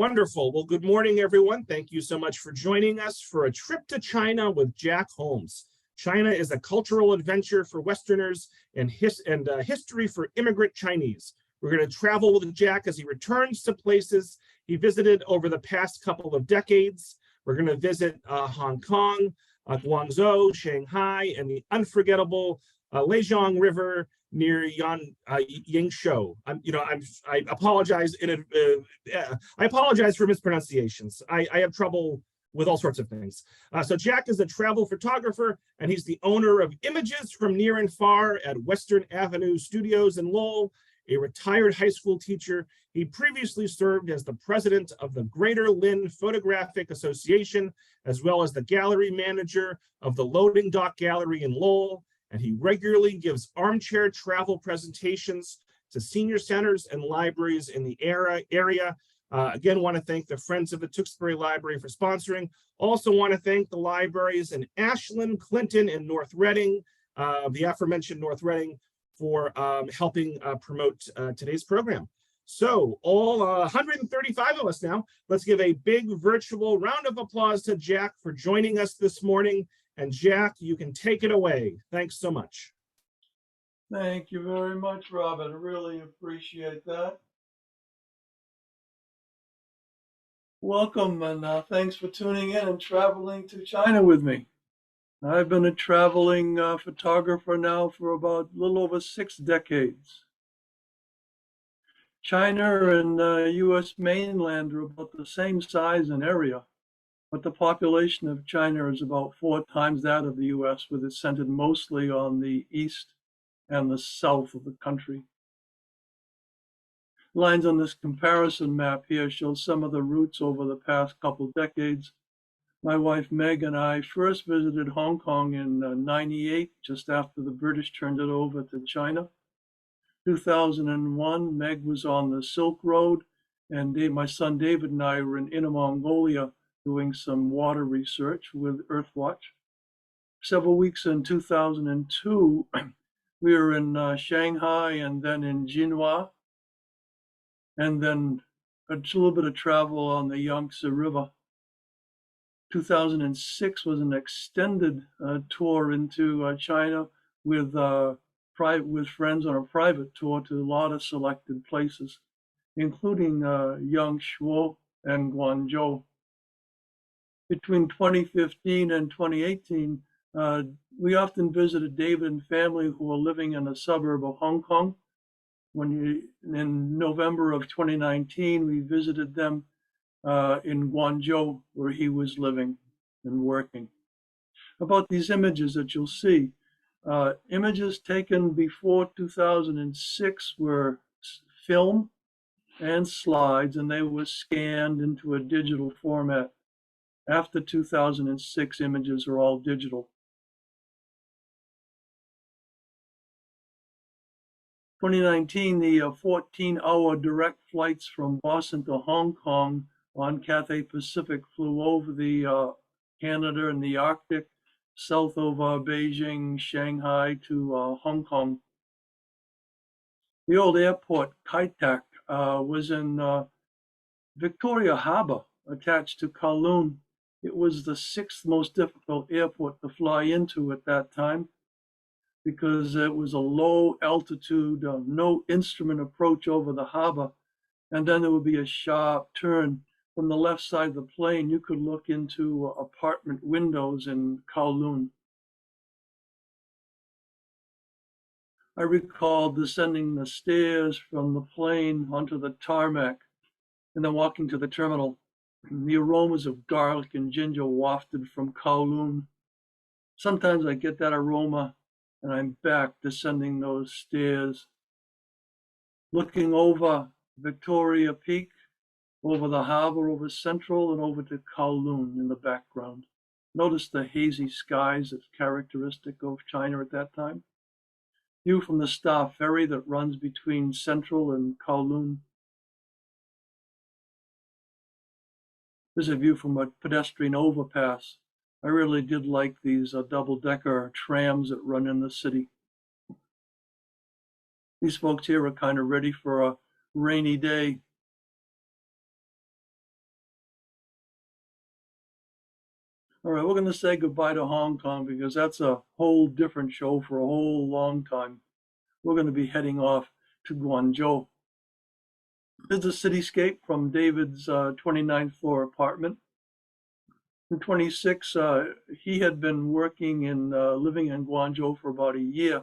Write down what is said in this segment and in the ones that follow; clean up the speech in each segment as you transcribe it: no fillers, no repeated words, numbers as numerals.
Wonderful. Well, good morning, everyone. Thank you so much for joining us for a trip to China with Jack Holmes. China is a cultural adventure for Westerners and history for immigrant Chinese. We're going to travel with Jack as he returns to places he visited over the past couple of decades. We're going to visit Hong Kong, Guangzhou, Shanghai, and the unforgettable Lijiang River near Yangshuo. I apologize I apologize for mispronunciations. I have trouble with all sorts of things. So Jack is a travel photographer, and he's the owner of Images from Near and Far at Western Avenue Studios in Lowell. A retired high school teacher, he previously served as the president of the Greater Lynn Photographic Association, as well as the gallery manager of the Loading Dock Gallery in Lowell. And he regularly gives armchair travel presentations to senior centers and libraries in the area. Again, want to thank the Friends of the Tewksbury Library for sponsoring. Also want to thank the libraries in Ashland, Clinton, and North Reading, the aforementioned North Reading, for helping promote today's program. So all 135 of us now, let's give a big virtual round of applause to Jack for joining us this morning. And Jack, you can take it away. Thanks so much. Thank you very much, Robert. I really appreciate that. Welcome, and thanks for tuning in and traveling to China with me. I've been a traveling photographer now for about a little over 6 decades. China and the U.S. mainland are about the same size and area, but the population of China is about 4 times that of the U.S., with it centered mostly on the east and the south of the country. Lines on this comparison map here show some of the routes over the past couple decades. My wife Meg and I first visited Hong Kong in '98, just after the British turned it over to China. 2001, Meg was on the Silk Road, and my son David and I were in Inner Mongolia doing some water research with Earthwatch. Several weeks in 2002, we were in Shanghai and then in Jinhua, and then a little bit of travel on the Yangshuo River. 2006 was an extended tour into China with friends on a private tour to a lot of selected places, including Yangshuo and Guangzhou. Between 2015 and 2018, we often visited David and family who were living in a suburb of Hong Kong. In November of 2019, we visited them in Guangzhou, where he was living and working. About these images that you'll see, images taken before 2006 were film and slides, and they were scanned into a digital format. After 2006, images are all digital. 2019, the 14-hour direct flights from Boston to Hong Kong on Cathay Pacific flew over the Canada and the Arctic, south of Beijing, Shanghai to Hong Kong. The old airport, Kai Tak, was in Victoria Harbour, attached to Kowloon. It was the 6th most difficult airport to fly into at that time, because it was a low altitude, no instrument approach over the harbor, and then there would be a sharp turn. From the left side of the plane, you could look into apartment windows in Kowloon. I recall descending the stairs from the plane onto the tarmac and then walking to the terminal. The aromas of garlic and ginger wafted from Kowloon. Sometimes I get that aroma and I'm back descending those stairs, looking over Victoria Peak, over the harbor, over Central, and over to Kowloon in the background. Notice the hazy skies that's characteristic of China at that time. View from the Star Ferry that runs between Central and Kowloon. There's a view from a pedestrian overpass. I really did like these double-decker trams that run in the city. These folks here are kind of ready for a rainy day. All right, we're going to say goodbye to Hong Kong because that's a whole different show for a whole long time. We're going to be heading off to Guangzhou. This is a cityscape from David's 29th floor apartment. In 26, he had been working in living in Guangzhou for about a year.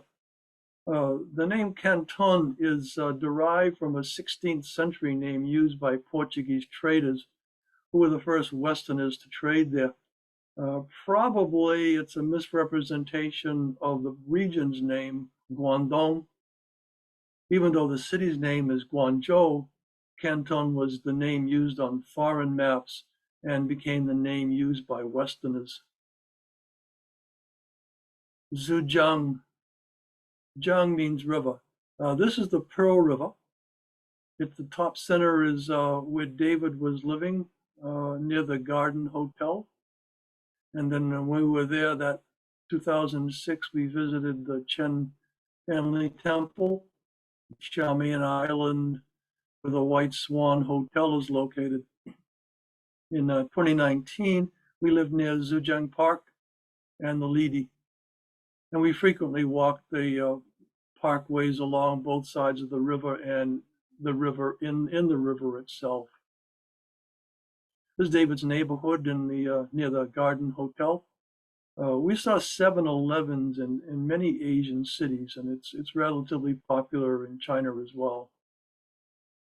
The name Canton is derived from a 16th century name used by Portuguese traders who were the first Westerners to trade there. Probably it's a misrepresentation of the region's name, Guangdong. Even though the city's name is Guangzhou, Canton was the name used on foreign maps and became the name used by Westerners. Zhujiang. Jiang means river. This is the Pearl River. At the top center is where David was living, near the Garden Hotel. And then when we were there, that 2006, we visited the Chen family temple, Xiamen Island, where the White Swan Hotel is located. In 2019, we lived near Zhujiang Park and the Lidi. And we frequently walked the parkways along both sides of the river and the river in the river itself. This is David's neighborhood in the near the Garden Hotel. We saw 7-Elevens in many Asian cities, and it's relatively popular in China as well.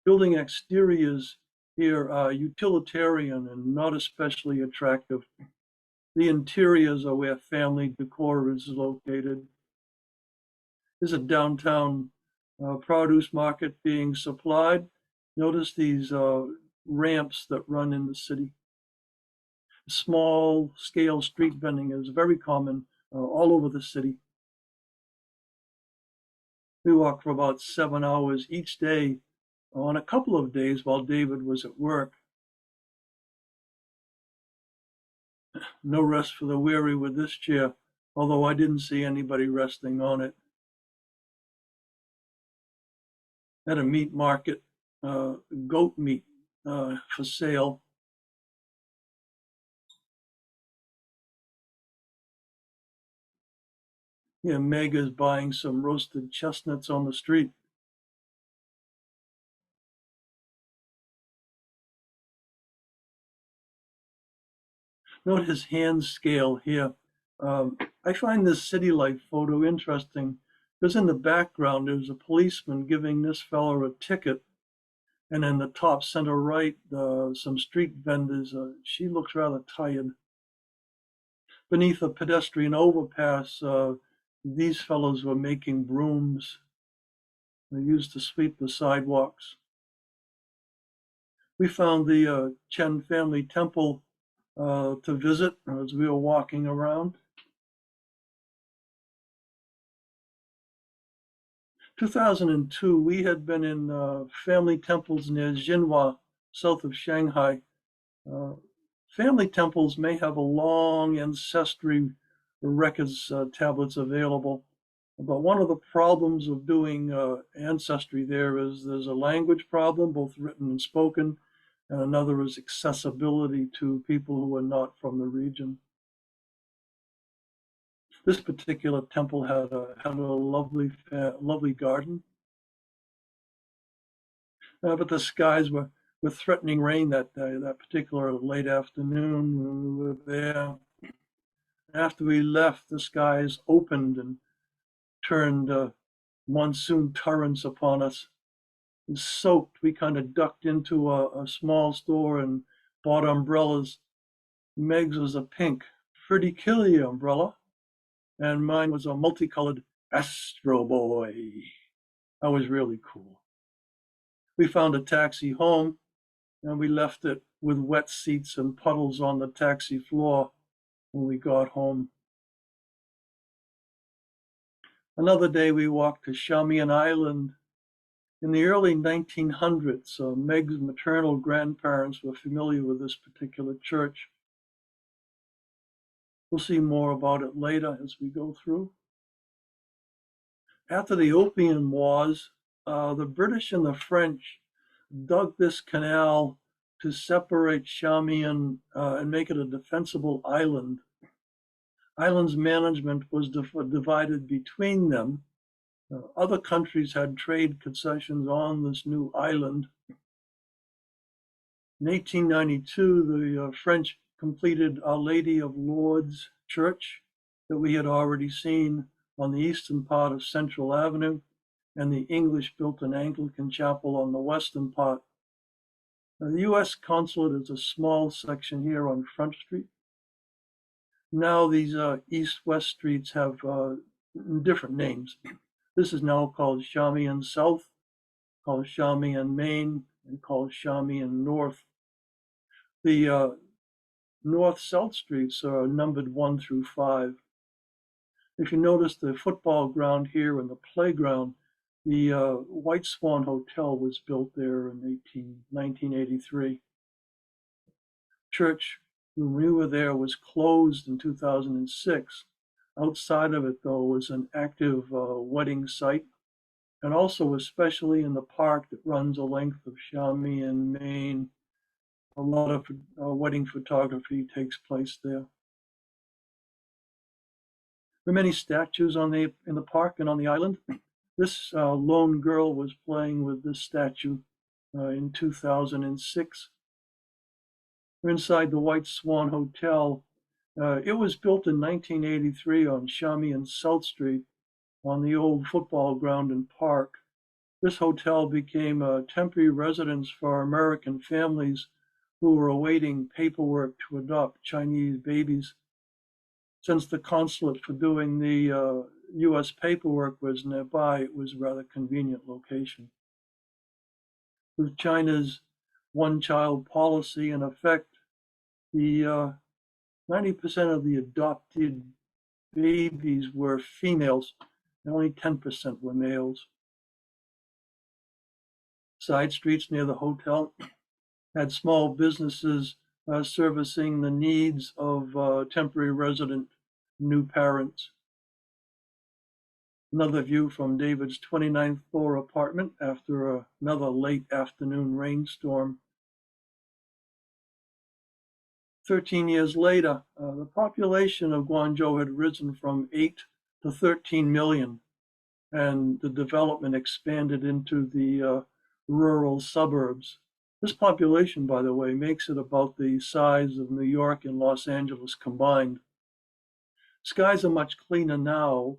Building exteriors here are utilitarian and not especially attractive. The interiors are where family decor is located. There's a downtown produce market being supplied. Notice these ramps that run in the city. Small scale street vending is very common all over the city. We walked for about 7 hours each day on a couple of days while David was at work. No rest for the weary with this chair, although I didn't see anybody resting on it. At a meat market, goat meat for sale. Yeah, Meg is buying some roasted chestnuts on the street. Note his hand scale here. I find this city life photo interesting because in the background there's a policeman giving this fellow a ticket, and in the top center right, some street vendors. She looks rather tired. Beneath a pedestrian overpass, these fellows were making brooms. They used to sweep the sidewalks. We found the Chen family temple to visit as we were walking around. 2002, we had been in family temples near Jinhua, south of Shanghai. Family temples may have a long ancestry records tablets available, but one of the problems of doing ancestry there is there's a language problem, both written and spoken, and another is accessibility to people who are not from the region. This particular temple had a lovely garden, but the skies were threatening rain that day, that particular late afternoon when we were there. After we left, the skies opened and turned monsoon torrents upon us. And soaked, we kind of ducked into a small store and bought umbrellas. Meg's was a pink Pretty Killy umbrella, and mine was a multicolored Astro Boy. That was really cool. We found a taxi home, and we left it with wet seats and puddles on the taxi floor when we got home. Another day we walked to Xiamen Island. In the early 1900s, Meg's maternal grandparents were familiar with this particular church. We'll see more about it later as we go through. After the Opium Wars, the British and the French dug this canal to separate Xiamen and make it a defensible island Islands management was divided between them. Other countries had trade concessions on this new island. In 1892, the French completed Our Lady of Lourdes Church that we had already seen on the eastern part of Central Avenue, and the English built an Anglican chapel on the western part. The U.S. consulate is a small section here on Front Street. Now these east-west streets have different names. This is now called Shamian South, called Shamian Main, and called Shamian North. The north-south streets are numbered 1 through 5. If you notice the football ground here and the playground, the White Swan Hotel was built there in 1983. Church, when we were there, was closed in 2006. Outside of it, though, was an active wedding site, and also especially in the park that runs a length of Shamian Main, a lot of wedding photography takes place there. There are many statues in the park and on the island. This lone girl was playing with this statue in 2006. We're inside the White Swan Hotel. It was built in 1983 on Shamian South Street on the old football ground and park. This hotel became a temporary residence for American families who were awaiting paperwork to adopt Chinese babies. Since the consulate for doing the U.S. paperwork was nearby, it was a rather convenient location. With China's one-child policy in effect, the 90% of the adopted babies were females, and only 10% were males. Side streets near the hotel had small businesses servicing the needs of temporary resident new parents. Another view from David's 29th floor apartment after another late afternoon rainstorm. 13 years later, the population of Guangzhou had risen from 8 to 13 million, and the development expanded into the rural suburbs. This population, by the way, makes it about the size of New York and Los Angeles combined. Skies are much cleaner now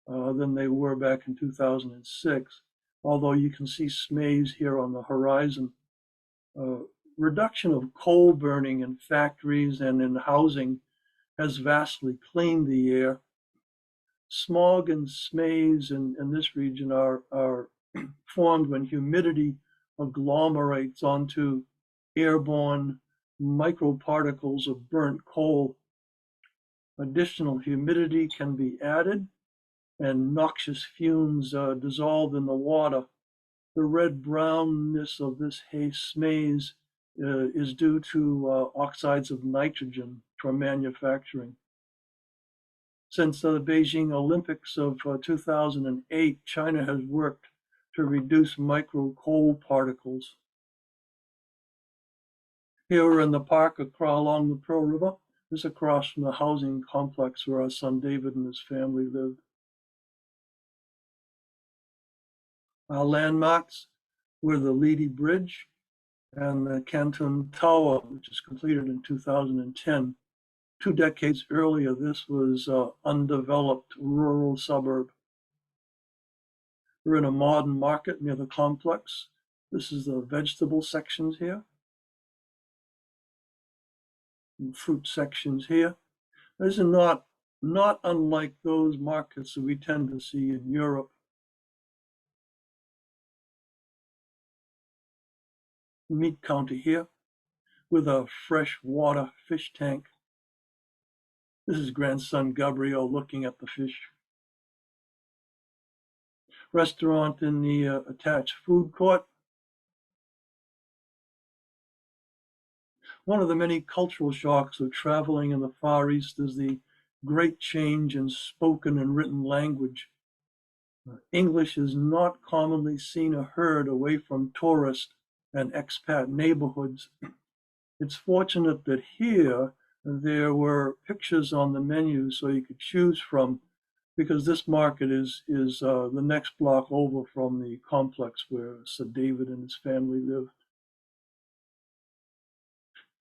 than they were back in 2006, although you can see smays here on the horizon. Reduction of coal burning in factories and in housing has vastly cleaned the air. Smog and smays in this region are formed when humidity agglomerates onto airborne microparticles of burnt coal. Additional humidity can be added, and noxious fumes dissolved in the water. The red-brownness of this smays is due to oxides of nitrogen from manufacturing. Since the Beijing Olympics of 2008, China has worked to reduce micro coal particles. Here we're in the park along the Pearl River. This is across from the housing complex where our son David and his family lived. Our landmarks were the Lidi Bridge and the Canton Tower, which was completed in 2010. 2 decades earlier, this was an undeveloped rural suburb. We're in a modern market near the complex. This is the vegetable sections here. And fruit sections here. These are not unlike those markets that we tend to see in Europe. Meat counter here with a freshwater fish tank. This is grandson Gabriel looking at the fish. Restaurant in the attached food court. One of the many cultural shocks of traveling in the Far East is the great change in spoken and written language. English is not commonly seen or heard away from tourist and expat neighborhoods. It's fortunate that here there were pictures on the menu so you could choose from, because this market is the next block over from the complex where Sir David and his family lived.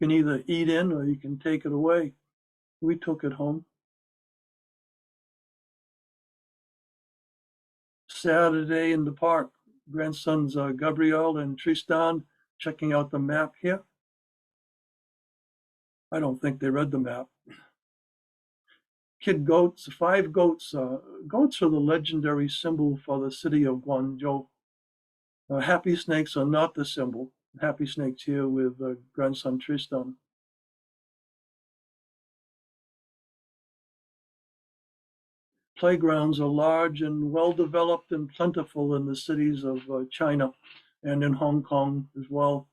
You can either eat in or you can take it away. We took it home. Saturday in the park, grandsons Gabriel and Tristan checking out the map here. I don't think they read the map. Kid goats, 5 goats. Goats are the legendary symbol for the city of Guangzhou. Happy snakes are not the symbol. Happy snakes here with grandson Tristan. Playgrounds are large and well developed and plentiful in the cities of China and in Hong Kong as well.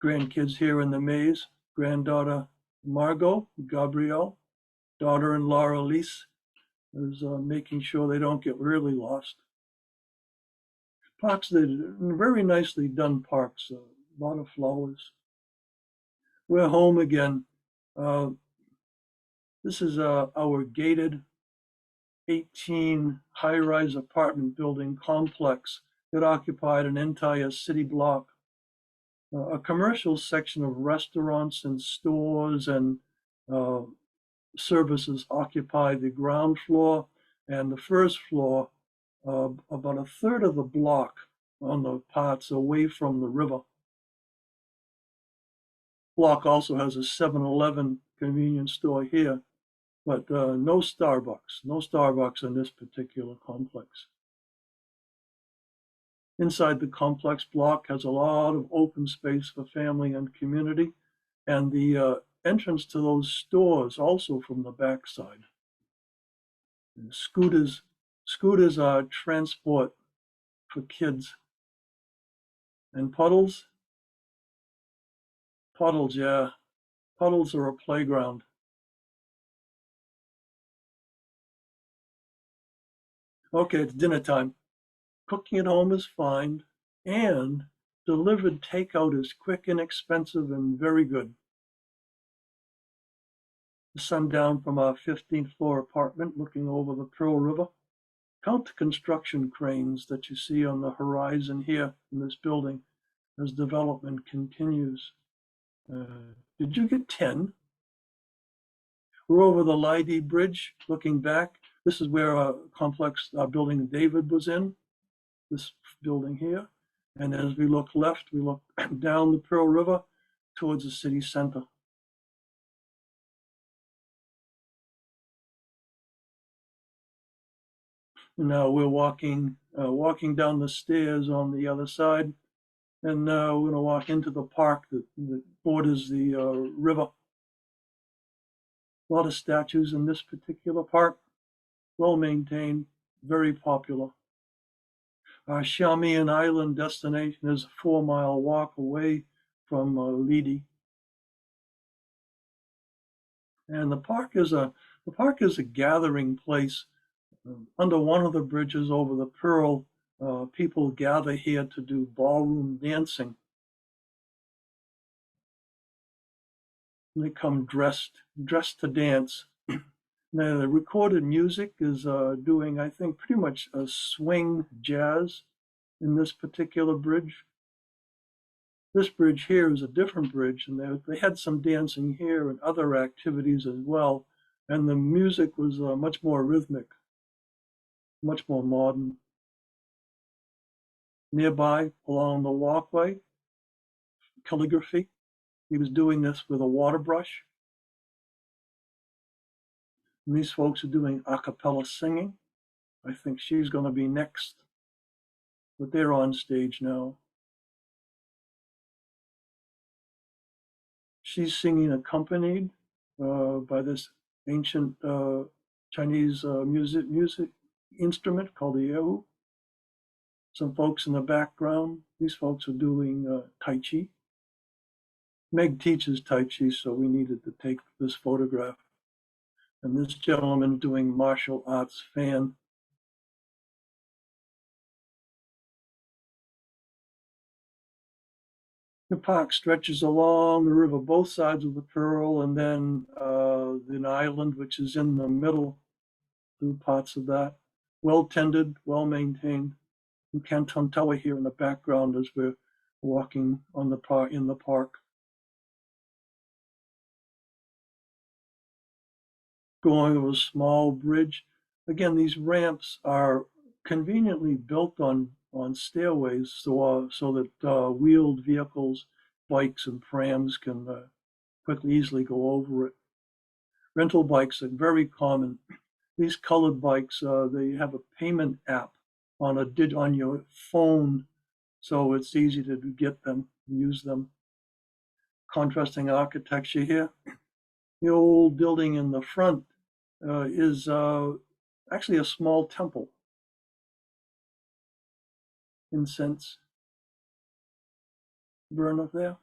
Grandkids here in the maze. Granddaughter Margot, Gabrielle, daughter-in-law Elise is making sure they don't get really lost. Parks, they're very nicely done parks, a lot of flowers. We're home again. This is our gated 18 high-rise apartment building complex that occupied an entire city block. A commercial section of restaurants and stores and services occupied the ground floor, and the first floor, about a third of the block on the parts away from the river. Block also has a 7-Eleven convenience store here, but no Starbucks in this particular complex. Inside the complex block has a lot of open space for family and community, and the entrance to those stores also from the backside. And scooters are transport for kids. And puddles, yeah, puddles are a playground. Okay, it's dinner time. Cooking at home is fine, and delivered takeout is quick, inexpensive, and very good. The sun down from our 15th floor apartment looking over the Pearl River. Count the construction cranes that you see on the horizon here in this building as development continues. Did you get 10? We're over the Lidi Bridge looking back. This is where our complex building David was in, this building here. And as we look left, we look down the Pearl River towards the city center. Now we're walking down the stairs on the other side, and we're going to walk into the park that borders the river. A lot of statues in this particular park, well maintained, very popular. Our Xiamen Island destination is a 4-mile walk away from Lidi. And the park is a gathering place. Under one of the bridges over the Pearl, people gather here to do ballroom dancing. And they come dressed to dance. Now, the recorded music is doing, I think, pretty much a swing jazz in this particular bridge. This bridge here is a different bridge, and they had some dancing here and other activities as well. And the music was much more rhythmic, much more modern. Nearby, along the walkway, calligraphy. He was doing this with a water brush. And these folks are doing a cappella singing. I think she's going to be next, but they're on stage now. She's singing accompanied by this ancient Chinese music instrument called the erhu. Some folks in the background. These folks are doing Tai Chi. Meg teaches Tai Chi, so we needed to take this photograph. And this gentleman doing martial arts fan. The park stretches along the river, both sides of the Pearl, and then an island which is in the middle, two parts of that. Well tended, well maintained. You can tell it here in the background as we're walking on the park in the park. Going over a small bridge. Again, these ramps are conveniently built on stairways so that wheeled vehicles, bikes and prams can quickly, easily go over it. Rental bikes are very common. These colored bikes, they have a payment app on your phone, so it's easy to get them, use them. Contrasting architecture here. The old building in the front is actually a small temple. Incense burn up there.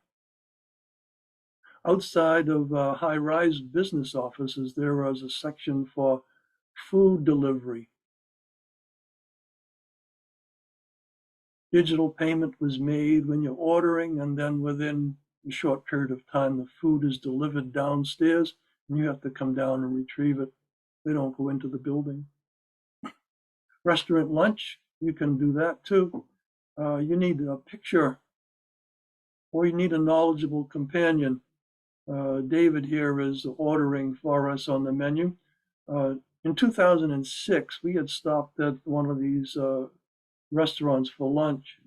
Outside of high-rise business offices, there was a section for food delivery. Digital payment was made when you're ordering, and then within a short period of time, the food is delivered downstairs, and you have to come down and retrieve it. They don't go into the building. Restaurant lunch, you can do that too. You need a picture, or you need a knowledgeable companion. David here is ordering for us on the menu. In 2006, we had stopped at one of these restaurants for lunch.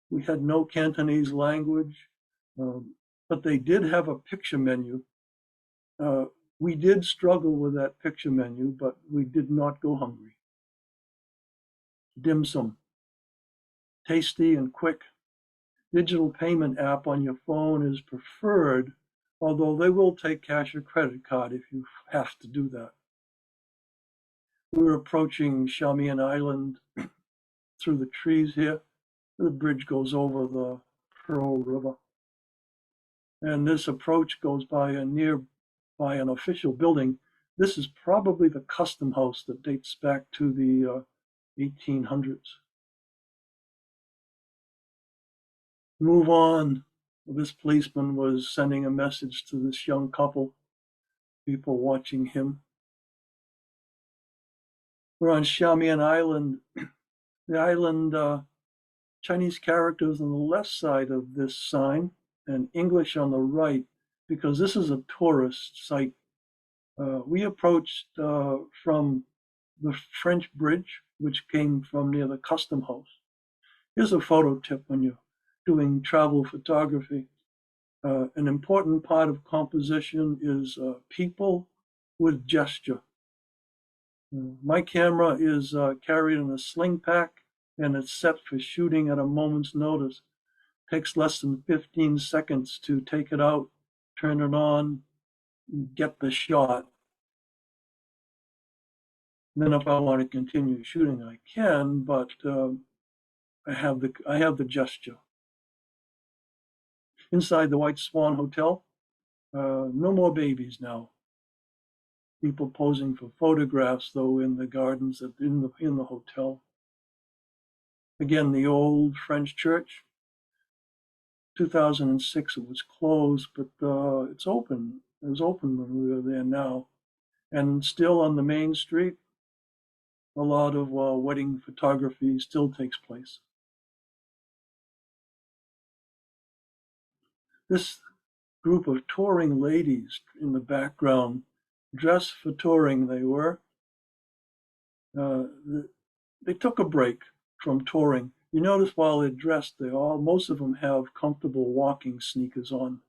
We had no Cantonese language, but they did have a picture menu. We did struggle with that picture menu, but we did not go hungry. Dim sum, tasty and quick. Digital payment app on your phone is preferred, although they will take cash or credit card if you have to do that. We're approaching Xiamen Island through the trees here. The bridge goes over the Pearl River. And this approach goes by an official building. This is probably the custom house that dates back to the 1800s. Move on. This policeman was sending a message to this young couple, people watching him. We're on Xiamen Island. The island, Chinese characters on the left side of this sign and English on the right, because this is a tourist site. We approached from the French bridge, which came from near the custom house. Here's a photo tip when you're doing travel photography. An important part of composition is people with gesture. My camera is carried in a sling pack, and it's set for shooting at a moment's notice. It takes less than 15 seconds to take it out, turn it on, get the shot. And then if I want to continue shooting, I can, but I have the gesture. Inside the White Swan Hotel, no more babies now. People posing for photographs, though, in the gardens in the hotel. Again, the old French church. 2006, it was closed, but it's open. It was open when we were there now. And still on the main street, a lot of wedding photography still takes place. This group of touring ladies in the background, dressed for touring they were. They took a break from touring. You notice while they're dressed, most of them have comfortable walking sneakers on.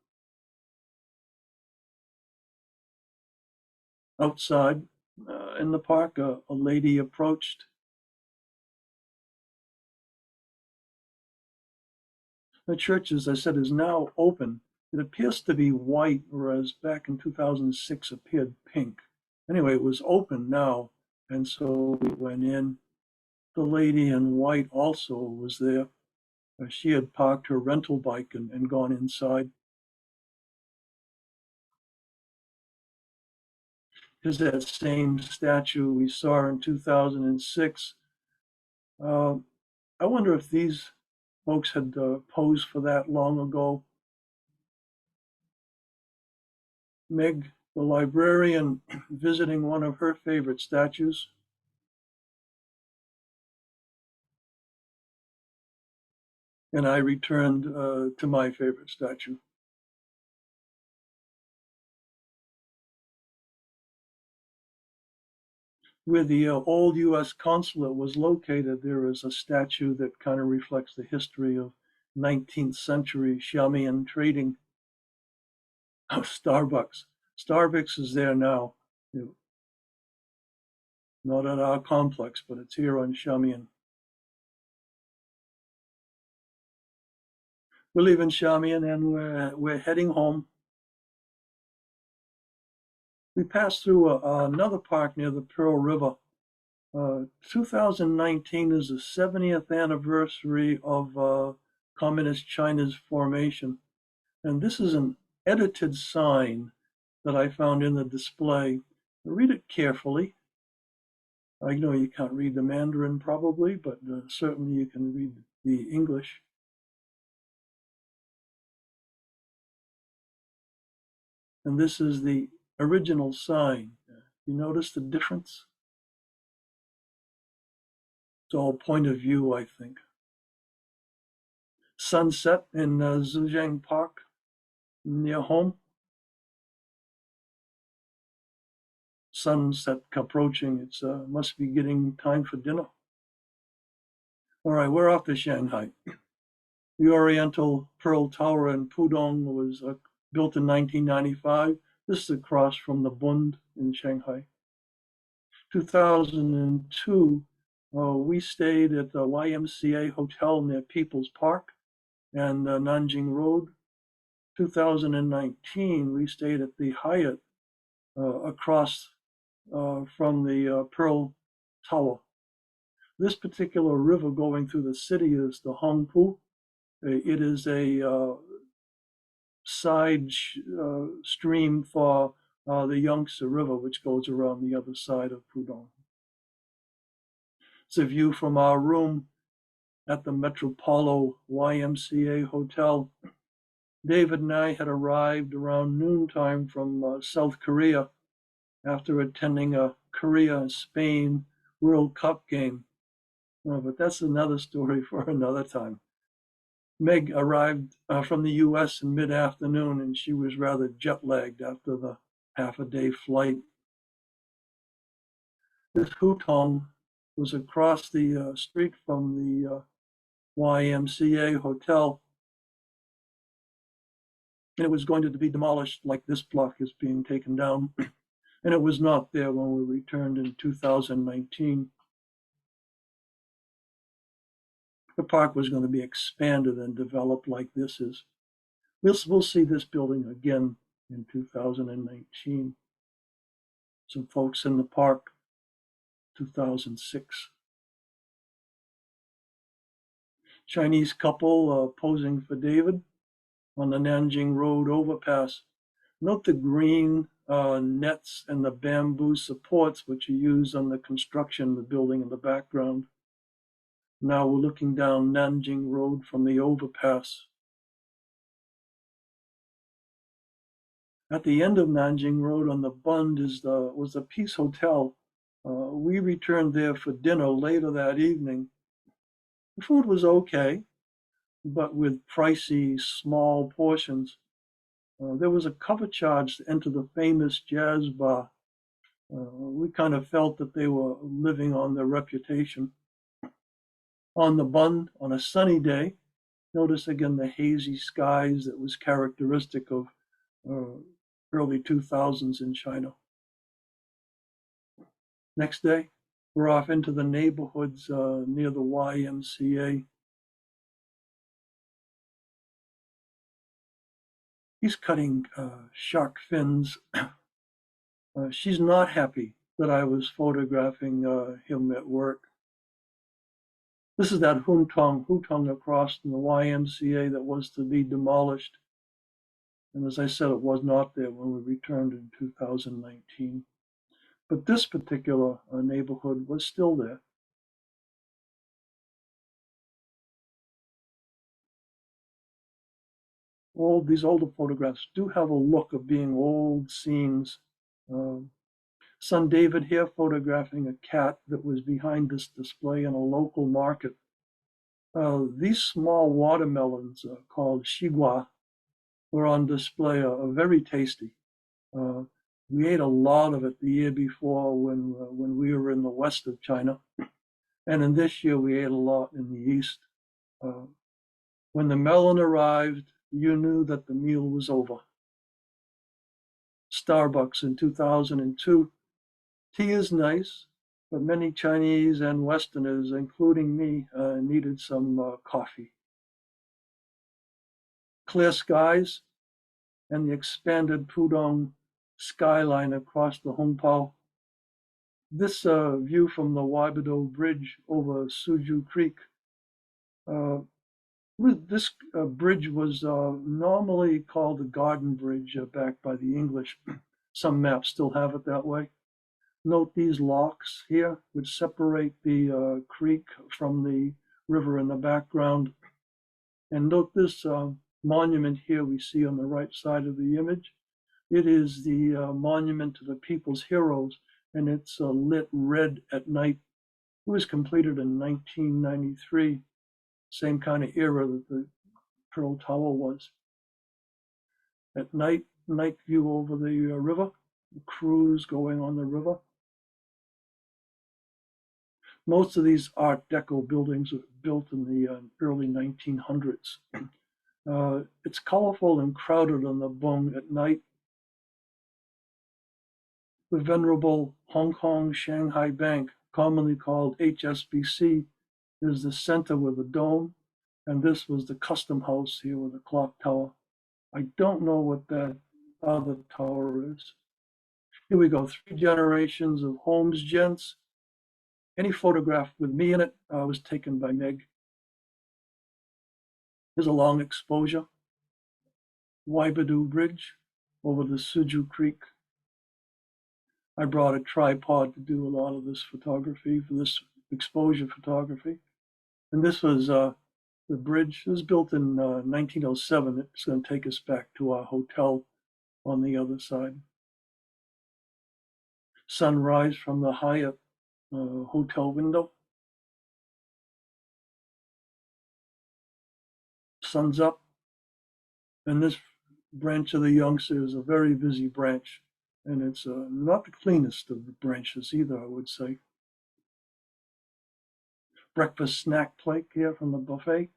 Outside in the park, a lady approached. The church, as I said, is now open. It appears to be white, whereas back in 2006 appeared pink. Anyway, it was open now, and so we went in. The lady in white also was there. She had parked her rental bike and gone inside. Here's that same statue we saw in 2006. I wonder if these folks had posed for that long ago. Meg, the librarian, visiting one of her favorite statues. And I returned to my favorite statue. Where the old U.S. consulate was located, there is a statue that kind of reflects the history of 19th century Xiamen trading. Oh, Starbucks. Starbucks is there now. Not at our complex, but it's here on Xiamen. We're leaving Xiamen and we're heading home. We passed through another park near the Pearl River. 2019 is the 70th anniversary of Communist China's formation. And this is an edited sign that I found in the display. Read it carefully. I know you can't read the Mandarin probably, but certainly you can read the English. And this is the original sign. You notice the difference? It's all point of view, I think. Sunset in Zhejiang Park near home. Sunset approaching. It's must be getting time for dinner. All right, we're off to Shanghai. The Oriental Pearl Tower in Pudong was built in 1995. This is across from the Bund in Shanghai. 2002, we stayed at the YMCA Hotel near People's Park and Nanjing Road. 2019, we stayed at the Hyatt across from the Pearl Tower. This particular river going through the city is the Hongpu. It is a side stream for the Yangshuo River, which goes around the other side of Pudong. It's a view from our room at the Metropolo YMCA Hotel. David and I had arrived around noontime from South Korea after attending a Korea-Spain World Cup game. But that's another story for another time. Meg arrived from the US in mid-afternoon, and she was rather jet-lagged after the half-a-day flight. This hutong was across the street from the YMCA Hotel. And it was going to be demolished like this block is being taken down. And it was not there when we returned in 2019. The park was going to be expanded and developed like this is. We'll see this building again in 2019. Some folks in the park, 2006. Chinese couple posing for David on the Nanjing Road overpass. Note the green nets and the bamboo supports which are used on the construction of the building in the background. Now we're looking down Nanjing Road from the overpass. At the end of Nanjing Road on the Bund was the Peace Hotel. We returned there for dinner later that evening. The food was okay, but with pricey small portions. There was a cover charge to enter the famous jazz bar. We kind of felt that they were living on their reputation. On the Bund, on a sunny day, notice again the hazy skies that was characteristic of early 2000s in China. Next day, we're off into the neighborhoods near the YMCA. He's cutting shark fins. She's not happy that I was photographing him at work. This is that hutong across from the YMCA that was to be demolished. And as I said, it was not there when we returned in 2019. But this particular neighborhood was still there. these older photographs do have a look of being old scenes. Son David here photographing a cat that was behind this display in a local market. These small watermelons called shigua were on display, are very tasty. We ate a lot of it the year before when we were in the west of China. And in this year, we ate a lot in the east. When the melon arrived, you knew that the meal was over. Starbucks in 2002. Tea is nice, but many Chinese and Westerners, including me, needed some coffee. Clear skies and the expanded Pudong skyline across the Hongpao. This view from the Waibado Bridge over Suju Creek. This bridge was normally called the Garden Bridge back by the English. Some maps still have it that way. Note these locks here, which separate the creek from the river in the background. And note this monument here we see on the right side of the image. It is the monument to the people's heroes, and it's lit red at night. It was completed in 1993, same kind of era that the Pearl Tower was. At night view over the river, the cruise going on the river. Most of these Art Deco buildings were built in the early 1900s. It's colorful and crowded on the Bund at night. The venerable Hong Kong Shanghai Bank, commonly called HSBC, is the center with a dome, and this was the custom house here with the clock tower. I don't know what that other tower is. Here we go, 3 generations of Holmes gents. Any photograph with me in it was taken by Meg. Here's a long exposure. Waibado Bridge over the Suju Creek. I brought a tripod to do a lot of this photography, for this exposure photography. And this was the bridge. It was built in 1907. It's going to take us back to our hotel on the other side. Sunrise from the Hyatt hotel window. Sun's up. And this branch of the Yangshuo is a very busy branch. And it's not the cleanest of the branches either, I would say. Breakfast snack plate here from the buffet.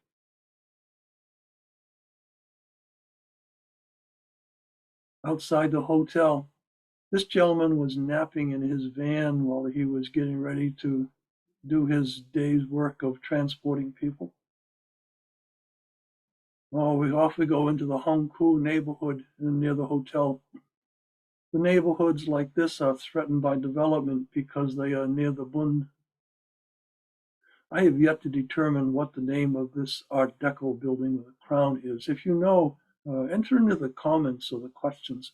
Outside the hotel, this gentleman was napping in his van while he was getting ready to do his day's work of transporting people. Off we go into the Hongkou neighborhood near the hotel. The neighborhoods like this are threatened by development because they are near the Bund. I have yet to determine what the name of this Art Deco building with the crown is. If you know, enter into the comments or the questions.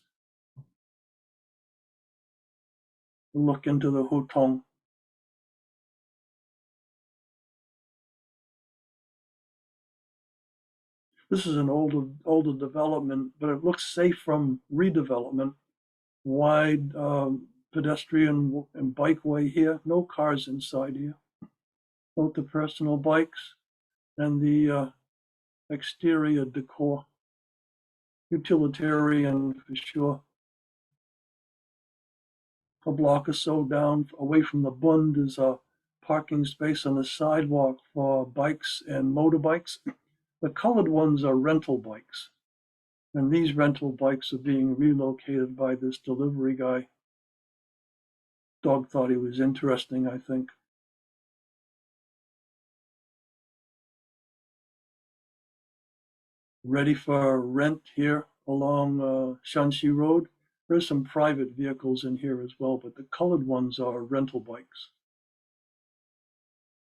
Look into the Hutong. This is an older development, but it looks safe from redevelopment. Wide pedestrian and bikeway here. No cars inside here. Note the personal bikes and the exterior decor. Utilitarian for sure. A block or so down away from the Bund is a parking space on the sidewalk for bikes and motorbikes. The colored ones are rental bikes. And these rental bikes are being relocated by this delivery guy. Dog thought he was interesting, I think. Ready for rent here along Shanxi Road. There's some private vehicles in here as well, but the colored ones are rental bikes.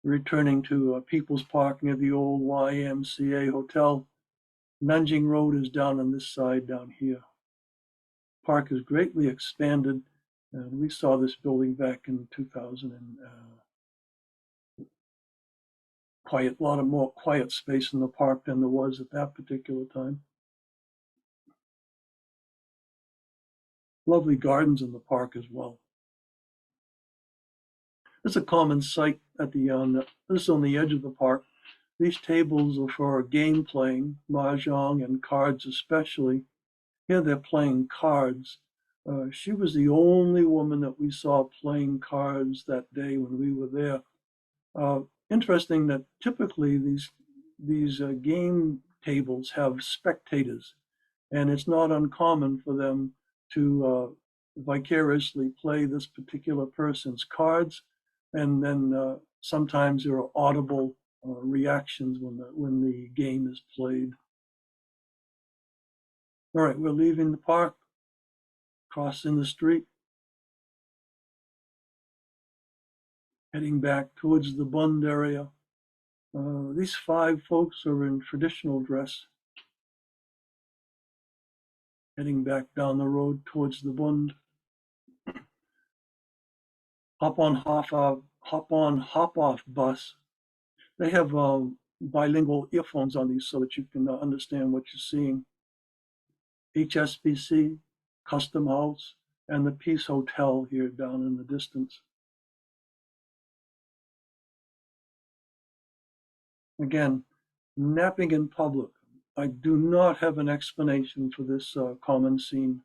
Returning to People's Park near the old YMCA Hotel. Nanjing Road is down on this side down here. Park is greatly expanded, and we saw this building back in 2000 and a lot more quiet space in the park than there was at that particular time. Lovely gardens in the park as well. It's a common sight at this is on the edge of the park. These tables are for game playing, mahjong and cards especially. Here they're playing cards. She was the only woman that we saw playing cards that day when we were there. Interesting that typically these game tables have spectators, and it's not uncommon for them to vicariously play this particular person's cards, and then sometimes there are audible reactions when the game is played. All right, we're leaving the park, crossing the street, heading back towards the Bund area. These 5 folks are in traditional dress, heading back down the road towards the Bund. Hop on, hop off bus. They have bilingual earphones on these so that you can understand what you're seeing. HSBC, Custom House, and the Peace Hotel here down in the distance. Again, napping in public. I do not have an explanation for this common scene.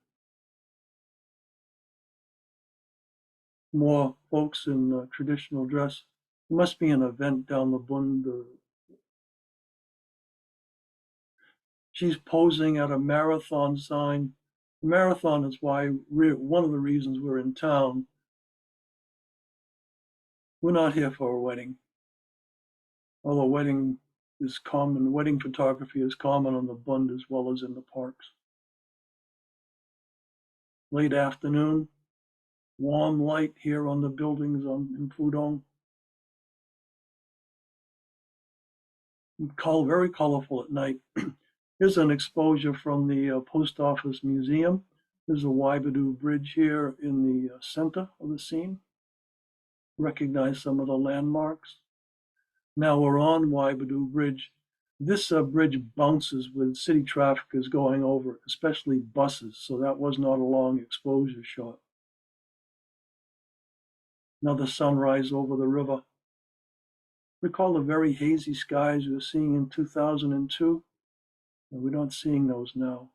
More folks in traditional dress. There must be an event down the Bund. She's posing at a marathon sign. Marathon is one of the reasons we're in town. We're not here for a wedding. Although wedding is common, wedding photography is common on the Bund as well as in the parks. Late afternoon, warm light here on the buildings in Pudong. Very colorful at night. Here's an exposure from the Post Office Museum. There's a Waibadu Bridge here in the center of the scene. Recognize some of the landmarks. Now we're on Waibadu Bridge. This bridge bounces when city traffic is going over it, especially buses, so that was not a long exposure shot. Another sunrise over the river. Recall the very hazy skies we were seeing in 2002. We're not seeing those now.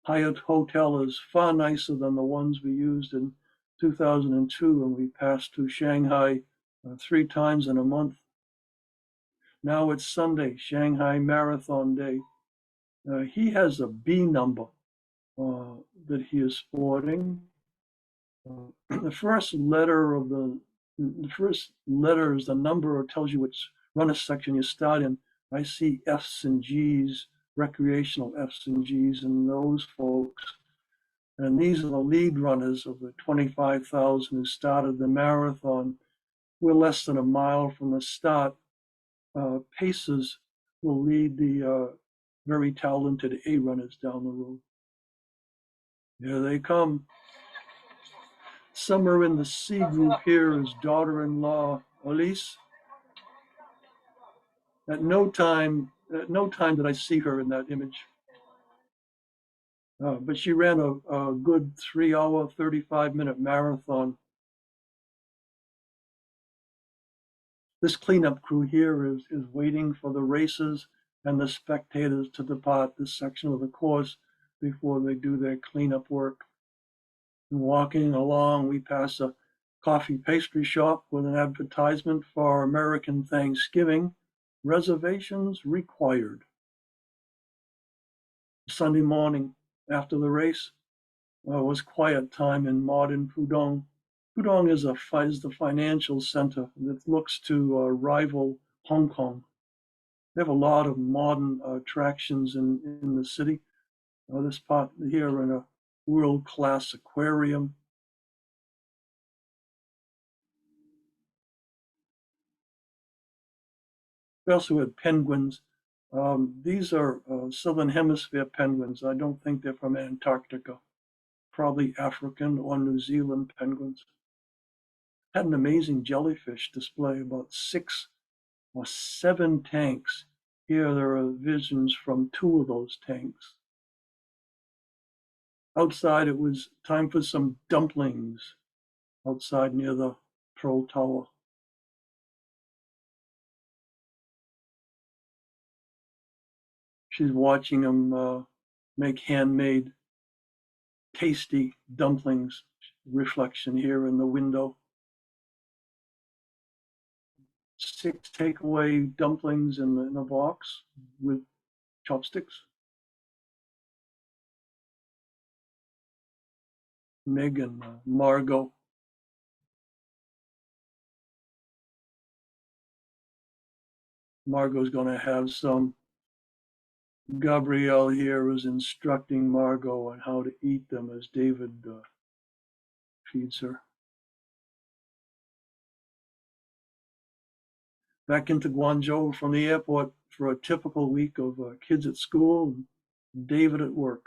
Hyatt Hotel is far nicer than the ones we used in 2002 when we passed through Shanghai 3 times in a month. Now it's Sunday, Shanghai Marathon Day. He has a B number that he is sporting. The first letter is the number, or tells you which runner section you start in. I see F's and G's, recreational F's and G's in those folks. And these are the lead runners of the 25,000 who started the marathon. We're less than a mile from the start. Pacers will lead the very talented A runners down the road. Here they come. Somewhere in the C group here is daughter-in-law Elise. At no time did I see her in that image. But she ran a good 3-hour, 35-minute marathon. This cleanup crew here is waiting for the racers and the spectators to depart this section of the course before they do their cleanup work. And walking along, we pass a coffee pastry shop with an advertisement for American Thanksgiving. Reservations required. Sunday morning after the race was quiet time in modern Pudong. Pudong is the financial center that looks to rival Hong Kong. They have a lot of modern attractions in the city. This part here in a world-class aquarium. We also had penguins. These are Southern Hemisphere penguins. I don't think they're from Antarctica. Probably African or New Zealand penguins. Had an amazing jellyfish display, about 6 or 7 tanks. Here there are visions from 2 of those tanks. Outside, it was time for some dumplings outside near the Pearl Tower. She's watching them make handmade, tasty dumplings. Reflection here in the window. 6 takeaway dumplings in a box with chopsticks. Meg and Margot. Margot's going to have some. Gabrielle here is instructing Margot on how to eat them as David feeds her. Back into Guangzhou from the airport for a typical week of kids at school and David at work.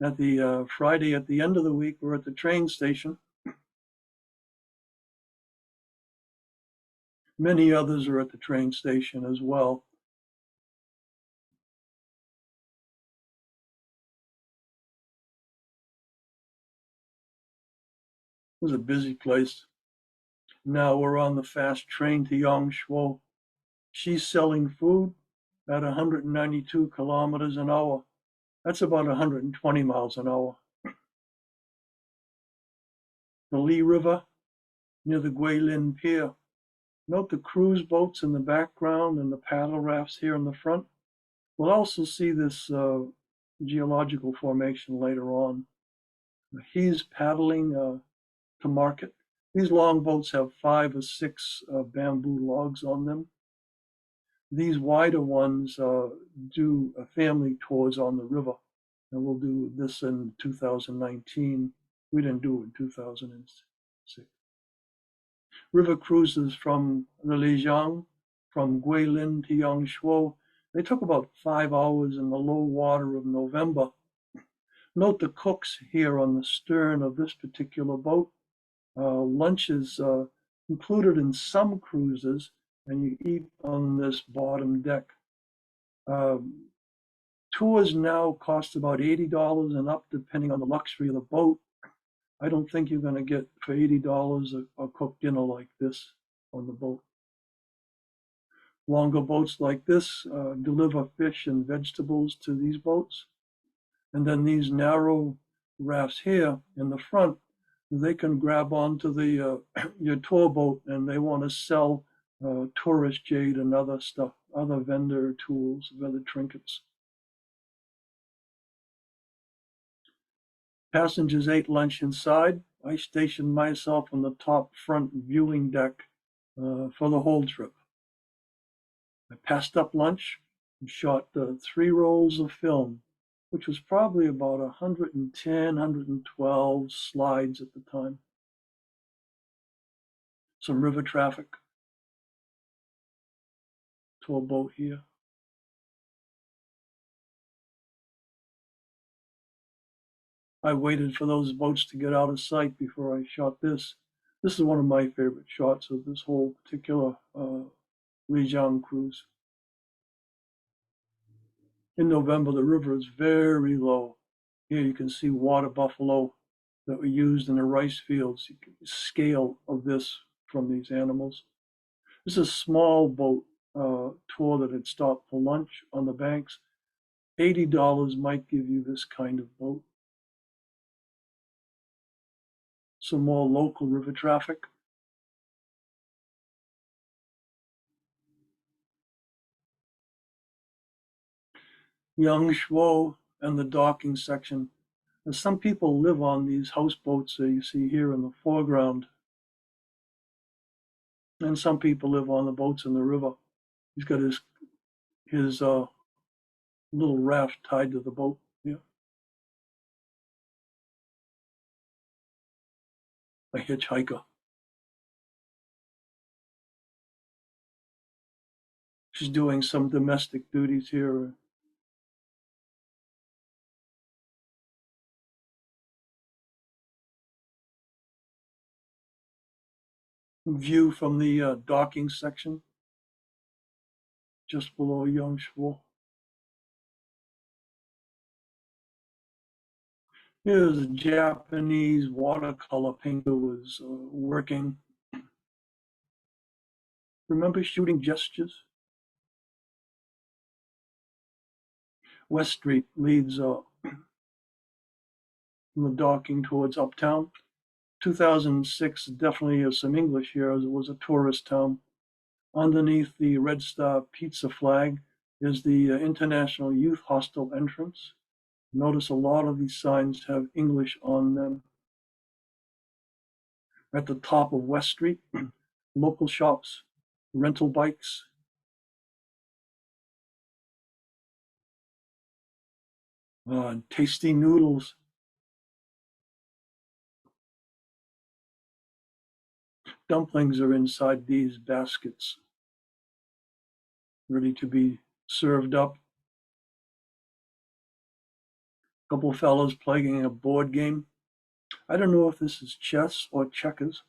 At the Friday at the end of the week, we're at the train station. Many others are at the train station as well. It was a busy place. Now we're on the fast train to Yangshuo. She's selling food at 192 kilometers an hour. That's about 120 miles an hour. The Lijiang River near the Lynn Pier. Note the cruise boats in the background and the paddle rafts here in the front. We'll also see this geological formation later on. He's paddling to market. These long boats have 5 or 6 bamboo logs on them. These wider ones do family tours on the river. And we'll do this in 2019. We didn't do it in 2006. River cruises from the Lijiang, from Guilin to Yangshuo. They took about 5 hours in the low water of November. Note the cooks here on the stern of this particular boat. Lunch is included in some cruises, and you eat on this bottom deck. Tours now cost about $80 and up, depending on the luxury of the boat. I don't think you're going to get for $80 a cooked dinner like this on the boat. Longer boats like this deliver fish and vegetables to these boats. And then these narrow rafts here in the front, they can grab onto the your tour boat, and they want to sell tourist jade and other stuff, other vendor tools, other trinkets. Passengers ate lunch inside. I stationed myself on the top front viewing deck for the whole trip. I passed up lunch and shot 3 rolls of film, which was probably about 110, 112 slides at the time. Some river traffic. Tour boat here. I waited for those boats to get out of sight before I shot this. This is one of my favorite shots of this whole particular Lijiang cruise. In November, the river is very low. Here you can see water buffalo that were used in the rice fields. You can scale of this from these animals. This is a small boat tour that had stopped for lunch on the banks. $80 might give you this kind of boat. Some more local river traffic. Yangshuo and the docking section. And some people live on these houseboats that you see here in the foreground. And some people live on the boats in the river. He's got his little raft tied to the boat. Yeah. A hitchhiker. She's doing some domestic duties here. View from the docking section, just below Yangshuo. Here's a Japanese watercolor painter who was working. Remember shooting gestures? West Street leads from the docking towards Uptown. 2006 definitely is some English here as it was a tourist town. Underneath the Red Star Pizza flag is the International Youth Hostel entrance. Notice a lot of these signs have English on them. At the top of West Street, local shops, rental bikes. Tasty noodles. Dumplings are inside these baskets, ready to be served up. A couple of fellows playing a board game. I don't know if this is chess or checkers.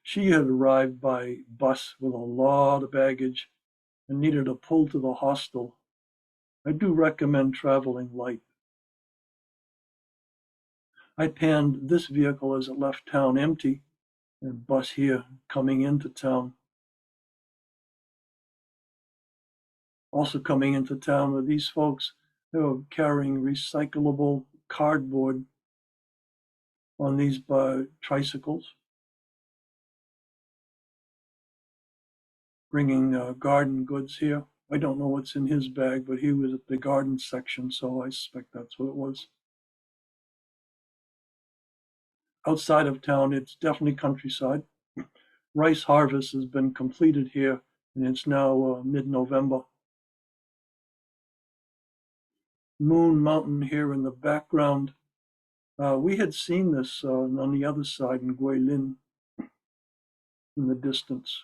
She had arrived by bus with a lot of baggage and needed a pull to the hostel. I do recommend traveling light. I panned this vehicle as it left town empty, and bus here coming into town. Also coming into town with these folks who are carrying recyclable cardboard on these tricycles, bringing garden goods here. I don't know what's in his bag, but he was at the garden section, so I suspect that's what it was. Outside of town, it's definitely countryside. Rice harvest has been completed here, and it's now mid-November. Moon Mountain here in the background. We had seen this on the other side in Guilin in the distance.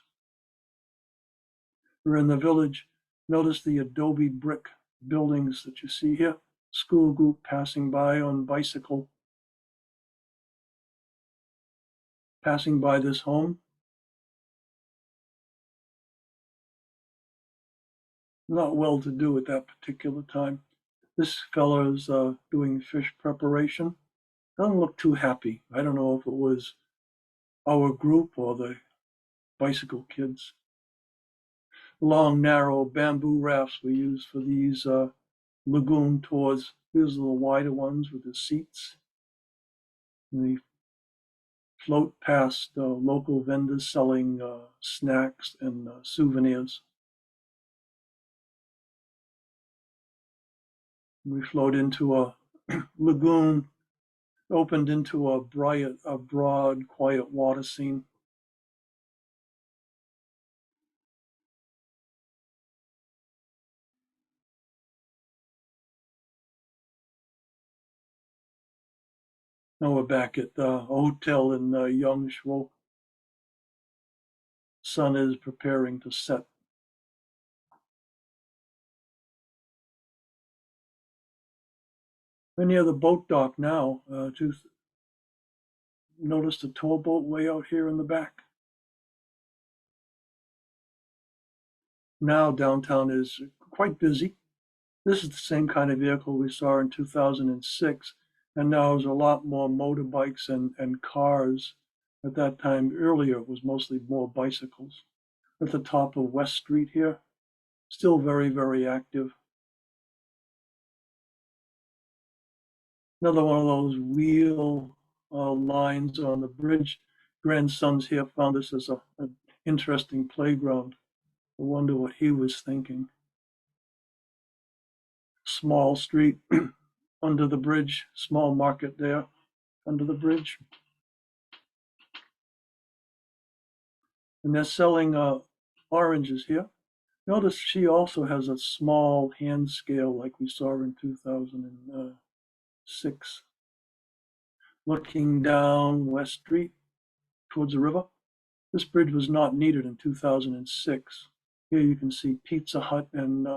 We're in the village. Notice the adobe brick buildings that you see here. School group passing by on bicycle. Passing by this home. Not well to do at that particular time. This fellow is doing fish preparation. Doesn't look too happy. I don't know if it was our group or the bicycle kids. Long, narrow bamboo rafts were used for these lagoon tours. These are the wider ones with the seats. And we float past local vendors selling snacks and souvenirs. We float into a lagoon, opened into a broad, quiet water scene. Now we're back at the hotel in Yangshuo. Sun is preparing to set. We're near the boat dock now. Notice the tour boat way out here in the back. Now downtown is quite busy. This is the same kind of vehicle we saw in 2006, and now there's a lot more motorbikes and cars. At that time earlier, it was mostly more bicycles. At the top of West Street here, still very, very active. Another one of those wheel lines on the bridge. Grandsons here found this as an interesting playground. I wonder what he was thinking. Small street under the bridge, small market there under the bridge. And they're selling oranges here. Notice she also has a small hand scale like we saw in 2006. Looking down West Street towards the river. This bridge was not needed in 2006. Here you can see Pizza Hut and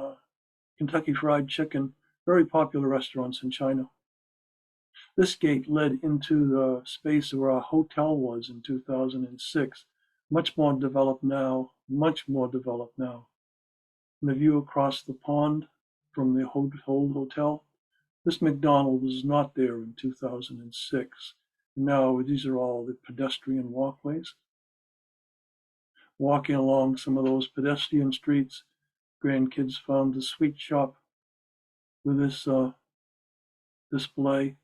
Kentucky Fried Chicken, very popular restaurants in China. This gate led into the space where our hotel was in 2006. Much more developed now, much more developed now. and the view across the pond from the old hotel. This McDonald was not there in 2006. Now these are all the pedestrian walkways. Walking along some of those pedestrian streets, grandkids found the sweet shop with this display.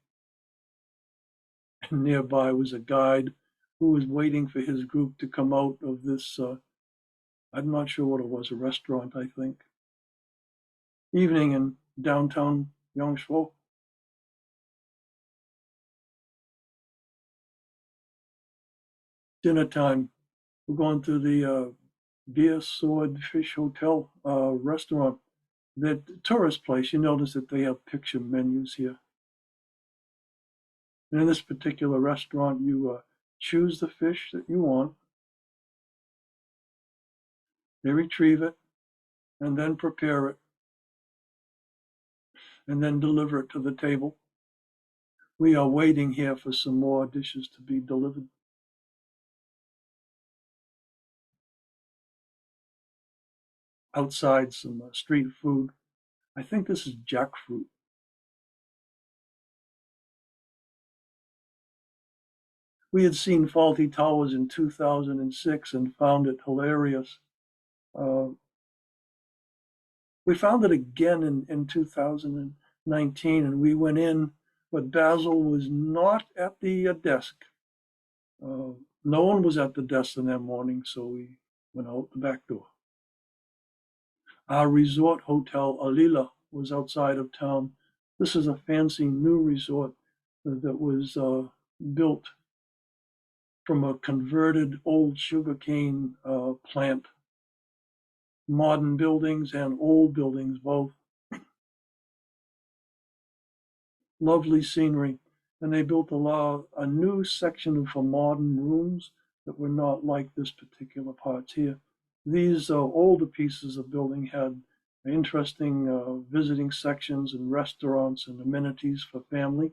And nearby was a guide who was waiting for his group to come out of this, I'm not sure what it was, a restaurant, I think. Evening in downtown Yangshuo. Dinner time. We're going to the Beer Swordfish Hotel restaurant. The tourist place, you notice that they have picture menus here. And in this particular restaurant, you choose the fish that you want. They retrieve it and then prepare it and then deliver it to the table. We are waiting here for some more dishes to be delivered. Outside, some street food. I think this is jackfruit. We had seen Faulty Towers in 2006 and found it hilarious. We found it again in 2019, and we went in, but Basil was not at the desk. No one was at the desk in that morning, so we went out the back door. Our resort hotel, Alila, was outside of town. This is a fancy new resort that was built from a converted old sugarcane plant. Modern buildings and old buildings both. Lovely scenery. And they built a new section for modern rooms that were not like this particular part here. These older pieces of building had interesting visiting sections and restaurants and amenities for family.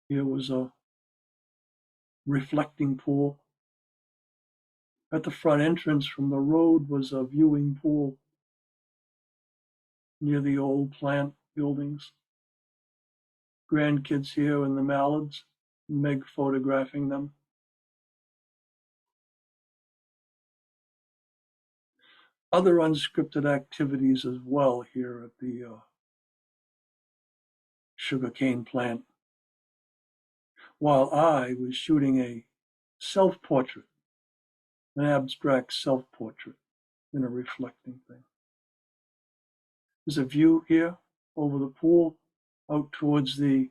Here was a reflecting pool. At the front entrance from the road was a viewing pool near the old plant buildings. Grandkids here in the mallards, Meg photographing them. Other unscripted activities as well here at the sugarcane plant. While I was shooting a self-portrait, an abstract self-portrait in a reflecting thing. There's a view here over the pool out towards the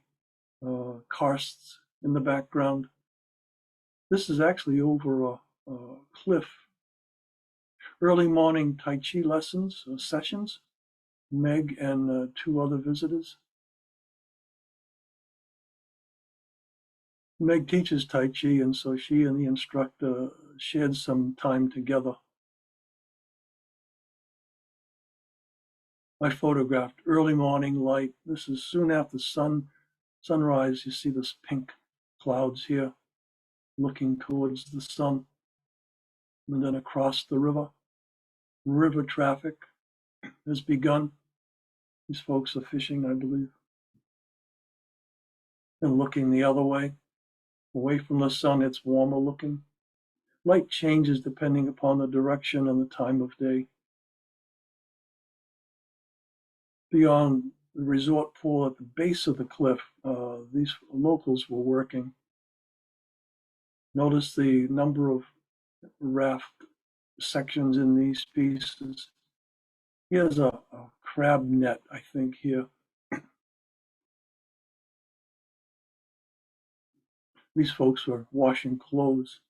karsts in the background. This is actually over a cliff. Early morning Tai Chi lessons, sessions, Meg and two other visitors. Meg teaches Tai Chi, and so she and the instructor shared some time together. I photographed early morning light. This is soon after sunrise. You see this pink clouds here looking towards the sun. And then across the river. River traffic has begun. These folks are fishing, I believe. And looking the other way. Away from the sun, it's warmer looking. Light changes depending upon the direction and the time of day. Beyond the resort pool at the base of the cliff, these locals were working. Notice the number of raft sections in these pieces. Here's a crab net, I think, here. These folks were washing clothes.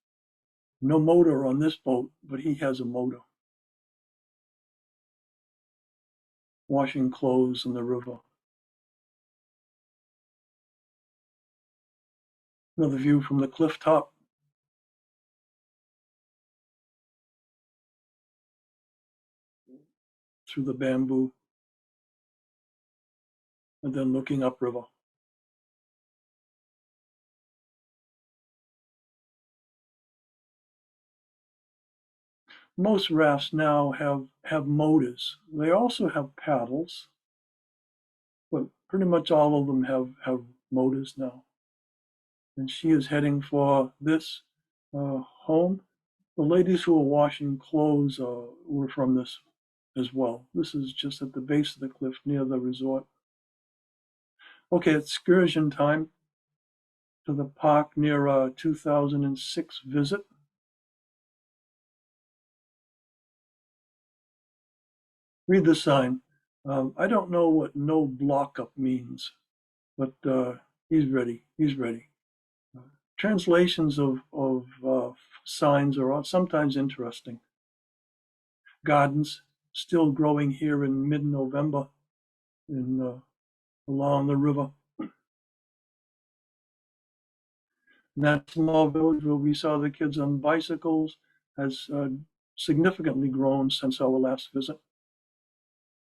No motor on this boat, but he has a motor. Washing clothes in the river. Another view from the cliff top. Through the bamboo. And then looking upriver. Most rafts now have motors. They also have paddles, but pretty much all of them have motors now. And she is heading for this home. The ladies who are washing clothes were from this as well. This is just at the base of the cliff near the resort. Okay, excursion time to the park near a 2006 visit. Read the sign. I don't know what no block up means, but he's ready. He's ready. Translations of signs are sometimes interesting. Gardens still growing here in mid-November along the river. And that small village where we saw the kids on bicycles has significantly grown since our last visit.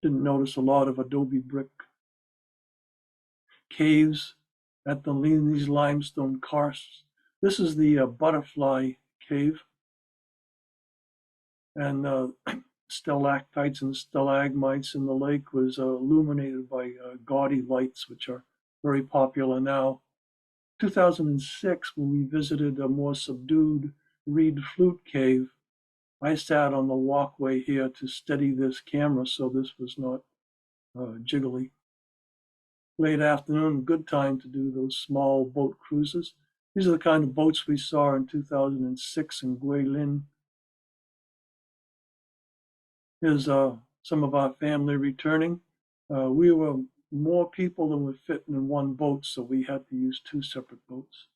Didn't notice a lot of adobe brick. Caves at these limestone karsts. This is the butterfly cave. And stalactites and stalagmites in the lake was illuminated by gaudy lights, which are very popular now. 2006, when we visited a more subdued reed flute cave, I sat on the walkway here to steady this camera so this was not jiggly. Late afternoon, good time to do those small boat cruises. These are the kind of boats we saw in 2006 in Guilin. Here's some of our family returning. We were more people than would fit in one boat, so we had to use 2 separate boats.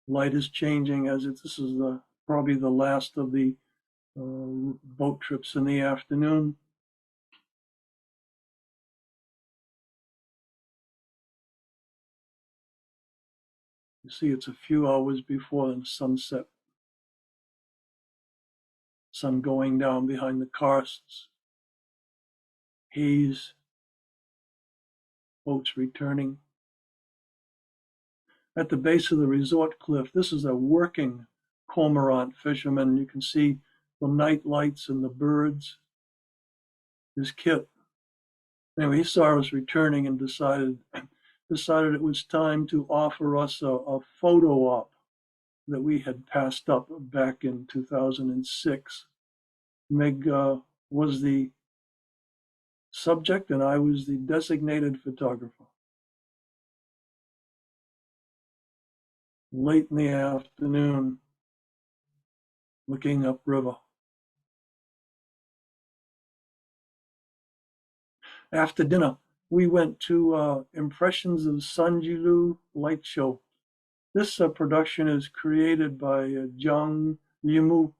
Light is changing as this is probably the last of the boat trips in the afternoon. You see, it's a few hours before the sunset. Sun going down behind the karsts. Haze. Boats returning. At the base of the resort cliff, this is a working cormorant fisherman. You can see the night lights and the birds. His kit. Anyway, he saw us returning and decided it was time to offer us a photo op that we had passed up back in 2006. Meg was the subject and I was the designated photographer. Late in the afternoon, looking upriver. After dinner, we went to Impressions of Sanjilu light show. This production is created by Zhang Yimu,